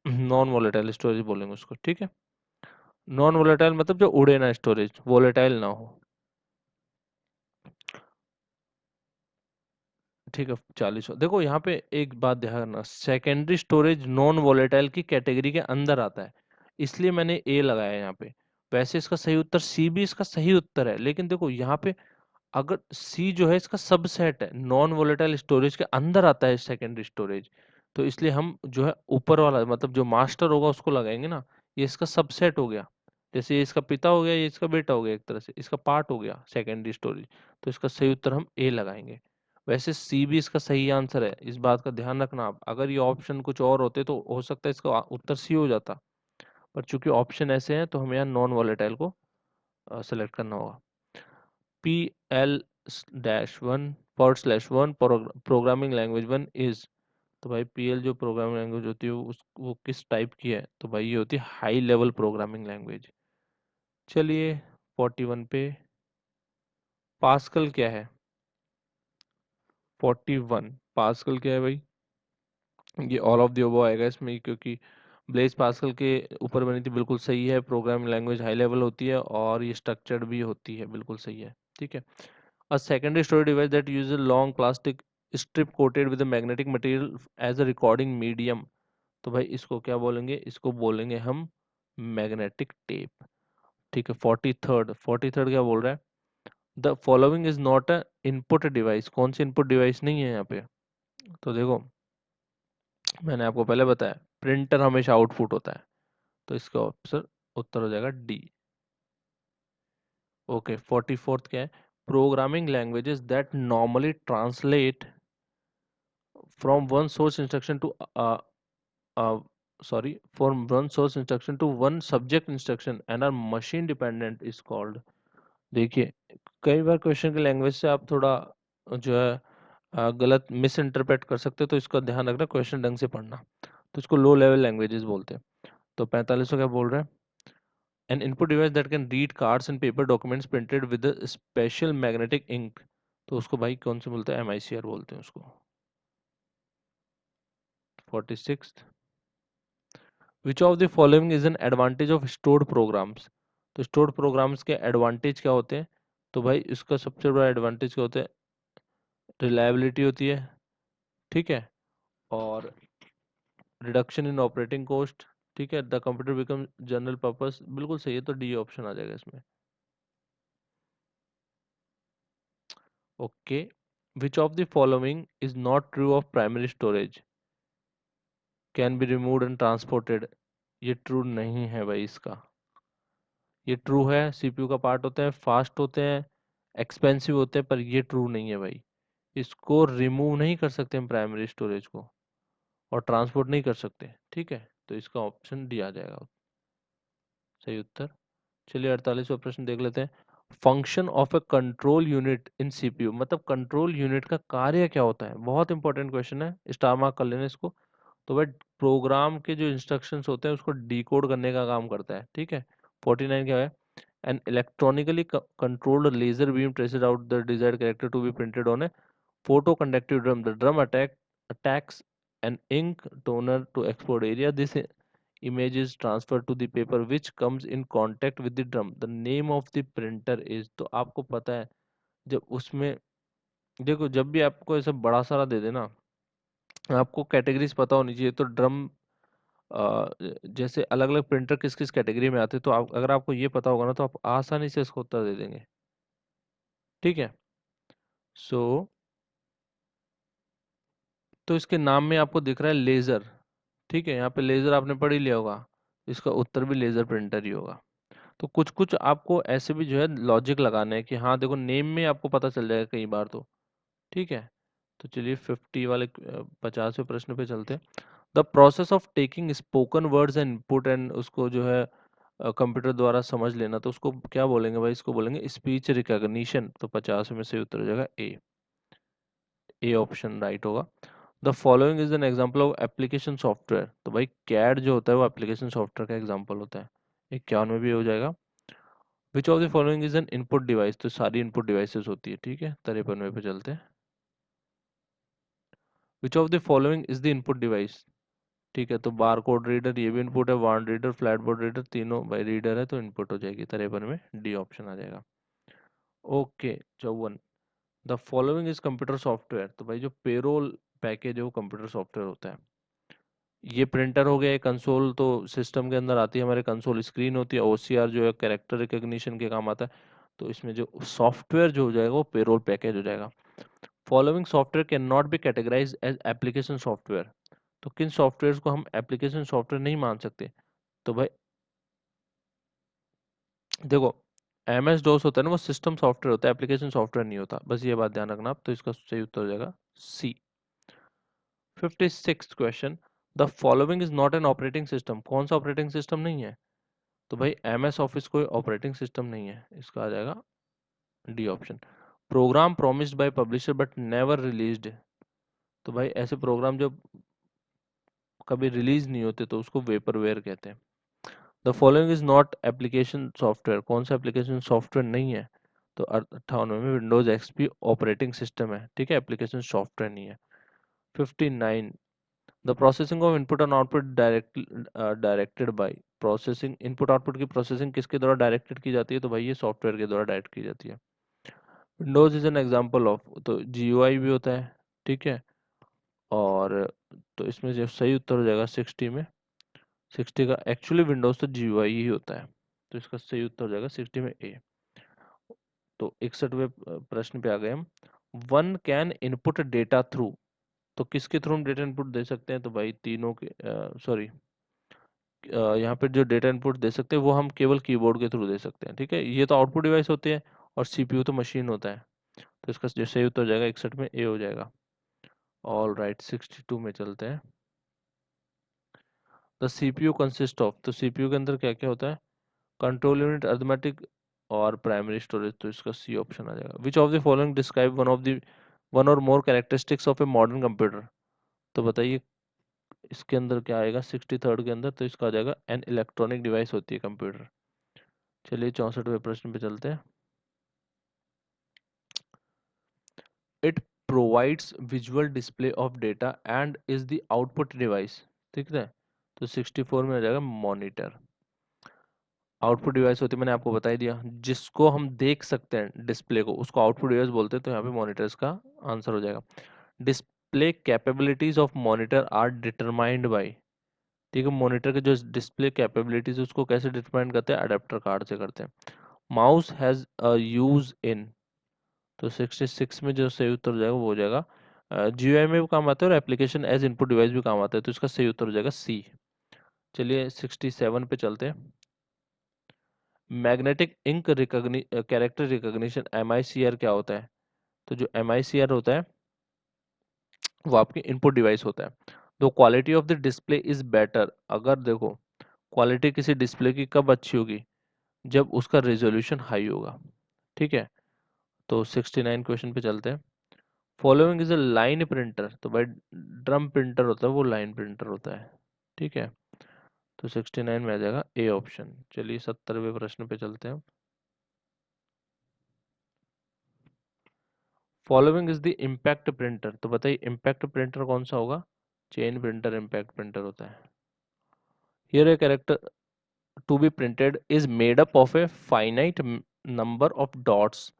नॉन वोलेटाइल स्टोरेज बोलेंगे उसको। ठीक है, नॉन वोलेटाइल मतलब जो उड़े ना, स्टोरेज वोलेटाइल ना हो। ठीक है, 40, देखो यहाँ पे एक बात ध्यान रखना, सेकेंडरी स्टोरेज नॉन वोलेटाइल की कैटेगरी के अंदर आता है, इसलिए मैंने ए लगाया यहाँ पे। वैसे इसका सही उत्तर सी भी इसका सही उत्तर है, लेकिन देखो यहाँ पे अगर सी जो है इसका सबसेट है, नॉन वोलेटाइल स्टोरेज के अंदर आता है सेकेंडरी स्टोरेज, तो इसलिए हम जो है ऊपर वाला, मतलब जो मास्टर होगा उसको लगाएंगे ना, ये इसका सबसेट हो गया। जैसे ये इसका पिता हो गया, ये इसका बेटा हो गया, एक तरह से इसका पार्ट हो गया सेकेंडरी स्टोरेज, तो इसका सही उत्तर हम ए लगाएंगे। वैसे सी भी इसका सही आंसर है, इस बात का ध्यान रखना आप। अगर ये ऑप्शन कुछ और होते तो हो सकता है इसका उत्तर सी हो जाता, पर चूंकि ऑप्शन ऐसे हैं तो हमें यहाँ नॉन वॉलेटाइल को सेलेक्ट करना होगा। P L dash one /1 programming language one is, तो भाई पीएल जो प्रोग्रामिंग लैंग्वेज होती है वो किस टाइप की है, तो भाई ये होती है हाई लेवल प्रोग्रामिंग लैंग्वेज। चलिए 41 पे, पास्कल क्या है? 41 पास्कल क्या है भाई? ये ऑल ऑफ द अबव आएगा इसमें, क्योंकि ब्लेज पास्कल के ऊपर बनी थी, बिल्कुल सही है। प्रोग्रामिंग लैंग्वेज हाई लेवल होती है और ये स्ट्रक्चर्ड भी होती है, बिल्कुल सही है। ठीक है। A secondary storage device that uses long plastic strip coated with magnetic material as a recording medium, तो भाई इसको क्या बोलेंगे? इसको बोलेंगे हम मैग्नेटिक टेप। ठीक है। 43rd क्या बोल रहा है? The following is not a input device, कौन सी इनपुट डिवाइस नहीं है यहाँ पे? तो देखो, मैंने आपको पहले बताया प्रिंटर हमेशा आउटपुट होता है, तो इसका ऑप्शन उत्तर हो जाएगा डी। ओके। 44th क्या है? Programming languages that normally translate from one source instruction to from one source instruction to one subject instruction and are machine dependent is called। देखिए, कई बार क्वेश्चन के लैंग्वेज से आप थोड़ा जो है गलत मिस इंटरप्रेट कर सकते हो, तो इसका ध्यान रखना, क्वेश्चन ढंग से पढ़ना। तो इसको लो लेवल लैंग्वेजेस बोलते हैं। तो 45 क्या बोल रहा है? An input device that can read cards and paper documents printed with special magnetic ink, तो उसको भाई कौन से बोलते हैं? MICR बोलते हैं उसको। 46, which of the following is an advantage of stored programs, तो स्टोर्ड प्रोग्राम्स के एडवांटेज क्या होते हैं? तो भाई इसका सबसे बड़ा एडवांटेज क्या होता है? रिलायबिलिटी होती है। ठीक है। और रिडक्शन इन ऑपरेटिंग कॉस्ट। ठीक है। The computer become general purpose, बिल्कुल सही है, तो डी ऑप्शन आ जाएगा इसमें। Okay. Which of the following is not true of primary storage, can be removed and transported, ये ट्रू नहीं है भाई इसका। ये ट्रू है, CPU का पार्ट होते हैं, फास्ट होते हैं, एक्सपेंसिव होते हैं, पर ये ट्रू नहीं है भाई। इसको रिमूव नहीं कर सकते हम प्राइमरी स्टोरेज को, और ट्रांसपोर्ट नहीं कर सकते। ठीक है। तो इसका ऑप्शन डी आ जाएगा सही उत्तर। चलिए 48वां प्रश्न देख लेते हैं। Function of A control unit in CPU, मतलब कंट्रोल यूनिट का कार्य क्या होता है? बहुत इंपॉर्टेंट क्वेश्चन है, स्टार मार्क कर लेना इसको। तो भाई प्रोग्राम के जो इंस्ट्रक्शंस होते हैं उसको डिकोड करने का काम करता है। ठीक है। 49 क्या है? An electronically controlled laser beam traces out the desired character to be printed on a photoconductive drum. The drum attacks an ink toner to explode area. This image is transferred to the paper which comes in contact with the drum. The name of the printer is, तो आपको पता है जब उसमें, देखो जब भी आपको ऐसा बड़ा सारा दे देना, आपको कैटेगरीज पता होनी चाहिए। तो ड्रम जैसे अलग अलग प्रिंटर किस किस कैटेगरी में आते हैं, तो अगर आपको ये पता होगा ना तो आप आसानी से इसको उत्तर दे देंगे। ठीक है। सो तो इसके नाम में आपको दिख रहा है लेजर। ठीक है। यहाँ पे लेजर आपने पढ़ ही लिया होगा, इसका उत्तर भी लेजर प्रिंटर ही होगा। तो कुछ कुछ आपको ऐसे भी जो है लॉजिक लगाने हैं कि हाँ देखो नेम में आपको पता चल जाएगा कई बार तो। ठीक है। तो चलिए 50 वाले 50वें प्रश्न पे चलते हैं। The process of taking spoken words and input and उसको जो है कंप्यूटर द्वारा समझ लेना, तो उसको क्या बोलेंगे भाई? इसको बोलेंगे स्पीच रिकॉग्निशन। तो 50 में से उत्तर हो जाएगा ए ऑप्शन राइट होगा। The following is an example of application software, तो भाई कैड जो होता है वो एप्लीकेशन सॉफ्टवेयर का एग्जाम्पल होता है। 51 में भी हो जाएगा। Which of the following is N input device, तो सारी इनपुट डिवाइसेस होती है। ठीक है। 53 पे चलते हैं। Which of the following is the input device? ठीक है। तो बार कोड रीडर ये भी इनपुट है, ward reader, flat board reader, तीनों भाई रीडर है, तो इनपुट हो जाएगी। 53 में डी ऑप्शन आ जाएगा। Okay. 54, the following is computer software, तो भाई जो पेरोल पैकेज है वो कंप्यूटर सॉफ्टवेयर होता है। ये प्रिंटर हो गया, ये कंसोल तो सिस्टम के अंदर आती है, हमारे कंसोल स्क्रीन होती है। OCR जो है कैरेक्टर रिकॉग्निशन के काम आता है। तो इसमें जो सॉफ्टवेयर जो हो जाएगा वो पेरोल पैकेज हो जाएगा। Following software can not be categorize as application software, तो किन सॉफ्टवेयर को हम एप्लीकेशन सॉफ्टवेयर नहीं मान सकते? तो भाई देखो, MS DOS होता है ना, वो सिस्टम सॉफ्टवेयर होता है, एप्लीकेशन सॉफ्टवेयर नहीं होता, बस ये बात ध्यान रखना आप। तो इसका सही उत्तर हो जाएगा C. 56th question, the following is not an operating system. कौन सा ऑपरेटिंग सिस्टम नहीं है? तो भाई MS ऑफिस कोई ऑपरेटिंग सिस्टम नहीं है, इसका आ जाएगा D option. Program promised by publisher but never released. तो भाई ऐसे प्रोग्राम जो कभी रिलीज नहीं होते तो उसको वेपरवेयर कहते हैं। The following is not application software. कौन सा एप्लीकेशन सॉफ्टवेयर नहीं है? तो 58 में विंडोज एक्सपी ऑपरेटिंग सिस्टम है, ठीक है, एप्लीकेशन सॉफ्टवेयर नहीं है। 59, the processing of input and output directed by. Processing, input output की प्रोसेसिंग किसके द्वारा डायरेक्टेड की जाती है? तो भाई ये सॉफ्टवेयर के द्वारा डायरेक्ट की जाती है। Windows is an example of, तो GUI भी होता है, ठीक है। और तो इसमें जो सही उत्तर हो जाएगा 60 में, 60 का एक्चुअली विंडोज तो GUI ही होता है, तो इसका सही उत्तर हो जाएगा 60 में ए। तो 61वें प्रश्न पे आ गए हम। One can input data through. तो किसके थ्रू हम डेटा इनपुट दे सकते हैं? तो भाई तीनों के, सॉरी, यहाँ पे जो डेटा इनपुट दे सकते हैं वो हम केवल कीबोर्ड के थ्रू दे सकते हैं, ठीक है। ये तो आउटपुट डिवाइस होती है और CPU तो मशीन होता है, तो इसका जो सही उत्तर हो जाएगा 61 में ए हो जाएगा। ऑल राइट, 62 में चलते हैं। The CPU consist of. तो CPU के अंदर क्या क्या होता है? कंट्रोल यूनिट, अरिथमेटिक और प्राइमरी स्टोरेज, तो इसका सी ऑप्शन आ जाएगा। Which of the following describe one or more characteristics of a modern computer. तो बताइए इसके अंदर क्या आएगा 63rd के अंदर? तो इसका आ जाएगा एन इलेक्ट्रॉनिक डिवाइस होती है कंप्यूटर। चलिए 64वें प्रश्न पे चलते हैं। It provides visual display of data and is the output device, ठीक है। तो 64 में आ जाएगा मॉनिटर। आउटपुट डिवाइस होती है, मैंने आपको बता ही दिया, जिसको हम देख सकते हैं डिस्प्ले को, उसको आउटपुट डिवाइस बोलते हैं। तो यहाँ पे मॉनिटर्स का आंसर हो जाएगा। Display capabilities of monitor are determined by, ठीक है। मॉनिटर के जो डिस्प्ले कैपेबिलिटीज उसको कैसे डिटरमाइन करते हैं? अडेप्टर कार्ड से करते हैं। Mouse has a use in. तो 66 में जो सही उत्तर हो जाएगा वो हो जाएगा GUI में भी काम आता है और एप्लीकेशन एज इनपुट डिवाइस भी काम आता है, तो इसका सही उत्तर हो जाएगा सी। चलिए 67 पे चलते हैं। Magnetic ink character recognition MICR क्या होता है? तो जो MICR होता है वो आपकी इनपुट डिवाइस होता है। तो quality of the display is better. अगर देखो क्वालिटी किसी डिस्प्ले की कब अच्छी होगी? जब उसका रेजोल्यूशन हाई होगा, ठीक है। तो 69 क्वेश्चन पे चलते हैं। Following is a line printer. तो भाई ड्रम प्रिंटर होता है वो लाइन प्रिंटर होता है, ठीक है। तो 69 में आ जाएगा ए ऑप्शन। चलिए 70वें प्रश्न पे चलते हैं। Following is the impact printer. तो बताइए इम्पैक्ट प्रिंटर कौन सा होगा? चेन प्रिंटर इम्पैक्ट प्रिंटर होता है। Here a character to be printed is made up of a finite number of dots.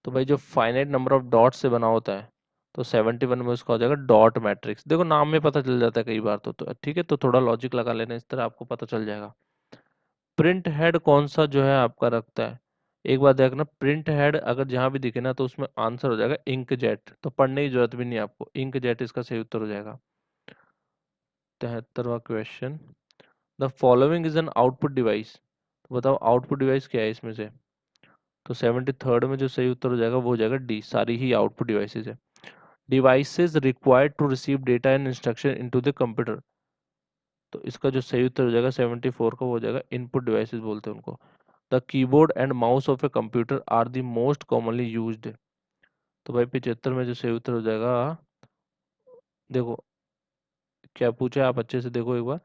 तो भाई जो फाइनाइट नंबर ऑफ डॉट्स से बना होता है, तो 71 में उसका हो जाएगा डॉट मैट्रिक्स। देखो नाम में पता चल जाता है कई बार, तो ठीक है, तो थोड़ा लॉजिक लगा लेना, इस तरह आपको पता चल जाएगा। प्रिंट हेड कौन सा जो है आपका रखता है? एक बात देखना, प्रिंट हेड अगर जहां भी दिखे ना तो उसमें आंसर हो जाएगा इंक जेट, तो पढ़ने की जरूरत भी नहीं है आपको, इंक जेट इसका सही उत्तर हो जाएगा। 73वां question, the following is an output device. तो बताओ आउटपुट डिवाइस क्या है इसमें से? तो 73rd में जो सही उत्तर हो जाएगा वो हो जाएगा डी, सारी ही आउटपुट डिवाइसेज है। Devices required to receive data and instruction into the computer. तो इसका जो सही उत्तर हो जाएगा 74 का वो हो जाएगा इनपुट डिवाइसेस बोलते हैं उनको। The keyboard and mouse of a computer are the most commonly used. तो भाई 75 में जो सही उत्तर हो जाएगा, देखो क्या पूछा है, आप अच्छे से देखो एक बार।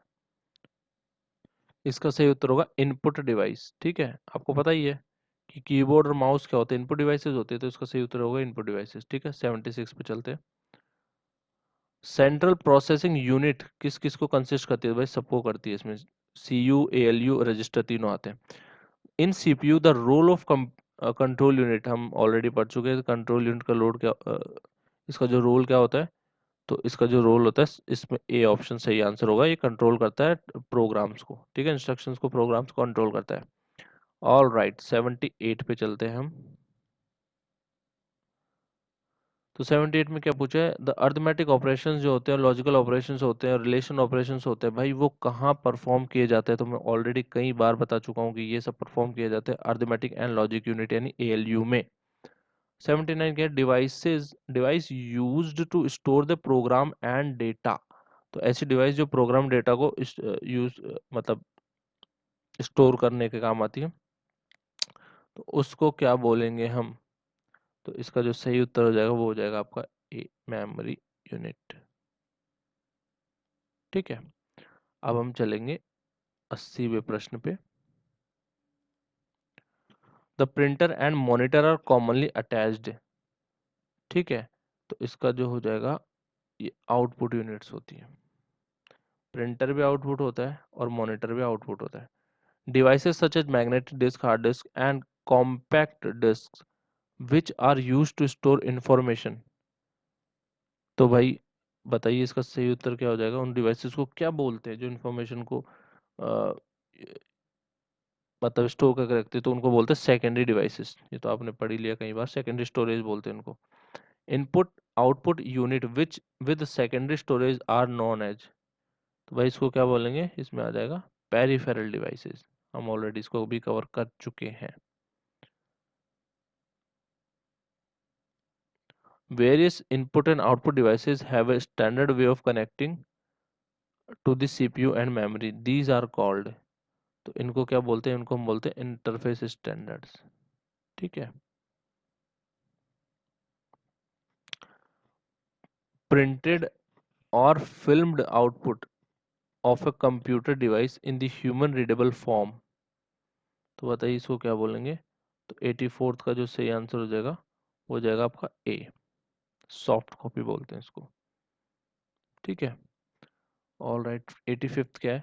इसका सही उत्तर होगा इनपुट डिवाइस, ठीक है। आपको पता ही है कि कीबोर्ड और माउस क्या होते हैं? इनपुट डिवाइसेस होते हैं, तो इसका सही उत्तर होगा इनपुट डिवाइसेस, ठीक है। 76 पे चलते हैं। सेंट्रल प्रोसेसिंग यूनिट किस किस को कंसिस्ट करती है? भाई सबको करती है इसमें। CU ALU रजिस्टर तीनों आते हैं। In CPU the role of control unit हम ऑलरेडी पढ़ चुके हैं। कंट्रोल यूनिट का लोड क्या, इसका जो रोल क्या होता है? तो इसका जो रोल होता है इसमें ए ऑप्शन सही आंसर होगा। ये कंट्रोल करता है प्रोग्राम्स को, ठीक है, इंस्ट्रक्शंस को, प्रोग्राम्स को कंट्रोल करता है। ऑल राइट, 78 पे चलते हैं हम। तो 78 में क्या पूछा है, द अर्थमेटिक ऑपरेशंस जो होते हैं, लॉजिकल ऑपरेशंस होते हैं, रिलेशन ऑपरेशंस होते हैं, भाई वो कहाँ परफॉर्म किए जाते हैं? तो मैं ऑलरेडी कई बार बता चुका हूँ कि ये सब परफॉर्म किए जाते हैं अर्थमेटिक एंड लॉजिक यूनिट यानी एएलयू में। 79 क्या, device used to store the program and data. तो ऐसी डिवाइस जो प्रोग्राम डेटा को यूज मतलब स्टोर करने के काम आती है, तो उसको क्या बोलेंगे हम? तो इसका जो सही उत्तर हो जाएगा वो हो जाएगा आपका ए, मेमोरी यूनिट। ठीक है, अब हम चलेंगे 80वें प्रश्न पे। The printer and monitor are commonly attached. ठीक है, तो इसका जो हो जाएगा, ये आउटपुट यूनिट्स होती है। प्रिंटर भी आउटपुट होता है और मॉनिटर भी आउटपुट होता है। Devices such as magnetic disk, hard disk and compact disc which are use to store information. तो भाई बताइए इसका सही उत्तर क्या हो जाएगा? उन डिवाइसेस को क्या बोलते हैं जो इंफॉर्मेशन को अ, मतलब स्टोर करके रखते हैं? तो उनको बोलते हैं सेकेंडरी डिवाइसेस। ये तो आपने पढ़ ही लिया कई बार, सेकेंडरी स्टोरेज बोलते हैं उनको। Input output unit which with secondary storage are known as. तो भाई इसको क्या बोलेंगे? इसमें आ जाएगा पेरिफेरल डिवाइसेस। हम ऑलरेडी इसको भी कवर कर चुके हैं। Various input and output devices have a standard way of connecting to the CPU and memory. These are called, तो इनको क्या बोलते हैं? इनको हम बोलते हैं इंटरफेस स्टैंडर्ड्स। ठीक है, प्रिंटेड और filmed output of a computer device in the human readable form. तो बताइए इसको क्या बोलेंगे? तो 84th का जो सही आंसर हो जाएगा वो हो जाएगा आपका ए, सॉफ्ट कॉपी बोलते हैं इसको। ठीक है, ऑल राइट। 85th क्या है?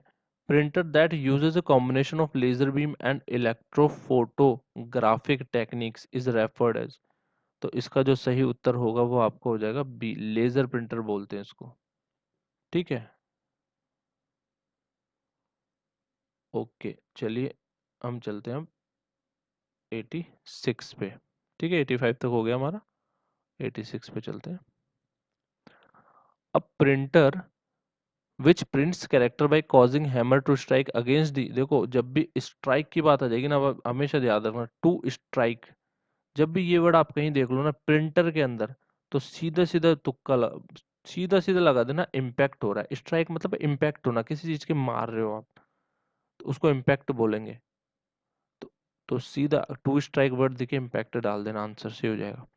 Printer that uses a combination of laser beam and electrophotographic techniques is referred as. तो इसका जो सही उत्तर होगा वो आपको हो जाएगा बी, लेजर प्रिंटर बोलते हैं इसको। ठीक है, ओके चलिए हम चलते हैं अब 86 पे। ठीक है, 85 तक हो गया हमारा, 86 पे चलते हैं। अब printer which prints character by causing hammer to strike against the. देखो जब भी स्ट्राइक की बात आ जाएगी ना, अब हमेशा याद रखना टू स्ट्राइक। जब भी ये वर्ड आप कहीं देख लो ना प्रिंटर के अंदर, तो सीधा सीधा सीधा सीधा लगा देना इम्पैक्ट हो रहा है। स्ट्राइक मतलब इम्पैक्ट होना, किसी चीज के मार रहे हो आप, तो उसको इम्पैक्ट बोलेंगे। तो, तो सीधा टू स्ट्राइक वर्ड दिखे इम्पैक्ट डाल देना, आंसर से हो जाएगा।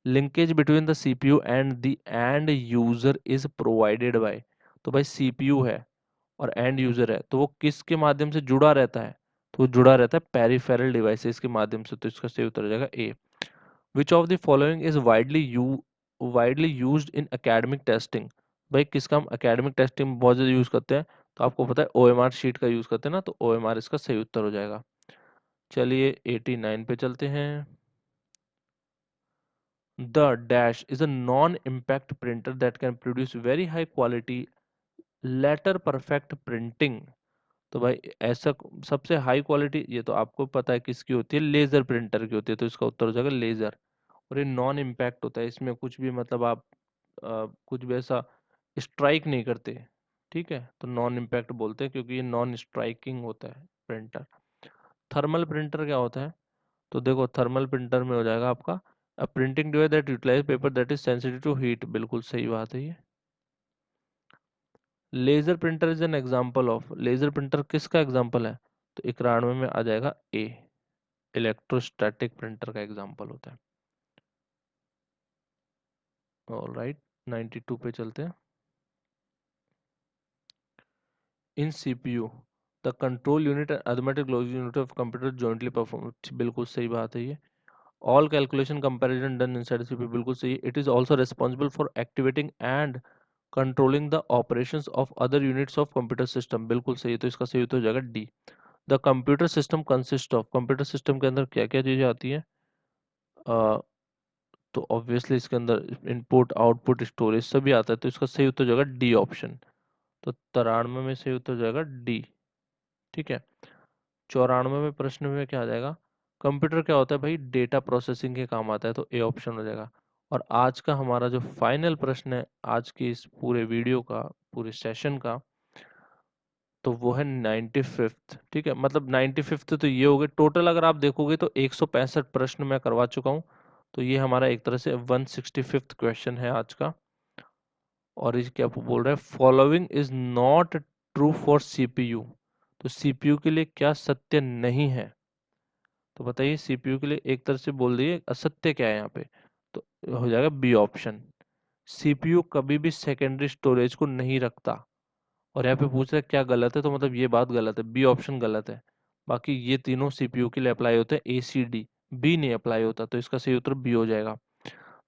Linkage between the CPU and the end user is provided by. तो भाई सीपीयू है और एंड यूजर है, तो वो किसके माध्यम से जुड़ा रहता है? तो वो जुड़ा रहता है पेरिफेरल डिवाइसेस के माध्यम से। तो इसका सही उत्तर हो जाएगा A. Which of the following is widely used in academic testing. भाई किसका हम एकेडमिक टेस्टिंग में बहुत ज्यादा यूज करते हैं? तो आपको पता है ओएमआर शीट का यूज करते हैं ना, तो ओएमआर इसका सही उत्तर हो जाएगा। चलिए 89 पे चलते हैं। The dash is a non-impact printer that can produce very high quality letter perfect printing। तो भाई ऐसा सबसे हाई क्वालिटी, ये तो आपको पता है किसकी होती है? लेजर प्रिंटर की होती है। तो इसका उत्तर हो जाएगा लेजर। और ये नॉन इम्पैक्ट होता है, इसमें कुछ भी मतलब आप कुछ भी ऐसा स्ट्राइक नहीं करते। ठीक है, तो नॉन इम्पैक्ट बोलते हैं क्योंकि ये नॉन स्ट्राइकिंग होता है प्रिंटर। थर्मल प्रिंटर क्या होता है? तो देखो थर्मल प्रिंटर में हो जाएगा आपका a printing device that utilize paper that is sensitive to heat. बिल्कुल सही बात है ये। Laser printer is an example of, laser printer किसका एग्जांपल है? तो 91 में आ जाएगा ए, इलेक्ट्रोस्टैटिक प्रिंटर का एग्जांपल होता है। ऑल राइट, 92 पे चलते हैं। In CPU the control unit and arithmetic logic unit of computer jointly perform. बिल्कुल सही बात है ये। All calculation comparison done inside CPU. बिल्कुल सही। It is also responsible for activating and controlling the operations of other units of computer system. बिल्कुल सही है, तो इसका सही उत्तर हो जाएगा D. The computer system consist of, computer system के अंदर क्या क्या चीजें आती हैं? अ, तो ऑब्वियसली इसके अंदर इनपुट आउटपुट स्टोरेज सभी आता है, तो इसका सही उत्तर हो जाएगा डी ऑप्शन। तो 93 में सही उत्तर हो जाएगा डी। ठीक है, 94 में प्रश्न में क्या आ जाएगा? कंप्यूटर क्या होता है भाई? डेटा प्रोसेसिंग के काम आता है, तो ए ऑप्शन हो जाएगा। और आज का हमारा जो फाइनल प्रश्न है आज के इस पूरे वीडियो का, पूरे सेशन का, तो वो है 95th। ठीक है, मतलब 95th तो ये हो गए टोटल, अगर आप देखोगे तो 165 प्रश्न मैं करवा चुका हूँ। तो ये हमारा एक तरह से 165th क्वेश्चन है आज का। और इस क्या बोल रहा है, following is not true for CPU. तो सीपीयू के लिए क्या सत्य नहीं है? तो बताइए, सीपीयू के लिए एक तरह से बोल दिए असत्य क्या है यहाँ पे, तो हो जाएगा बी ऑप्शन। सीपीयू कभी भी सेकेंडरी स्टोरेज को नहीं रखता। और यहाँ पे पूछ रहा है क्या गलत है, तो मतलब ये बात गलत है, बी ऑप्शन गलत है। बाकी ये तीनों सीपीयू के लिए अप्लाई होते हैं, ए सी डी, बी नहीं अप्लाई होता, तो इसका सही उत्तर बी हो जाएगा।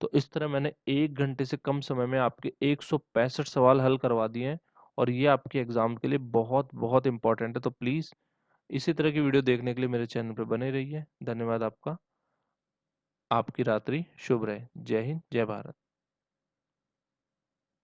तो इस तरह मैंने 1 घंटे से कम समय में आपके 165 सवाल हल करवा दिए हैं। और ये आपके एग्जाम के लिए बहुत बहुत इंपॉर्टेंट है। तो प्लीज़ इसी तरह की वीडियो देखने के लिए मेरे चैनल पर बने रहिए। धन्यवाद आपका। आपकी रात्रि शुभ रहे। जय हिंद, जय भारत।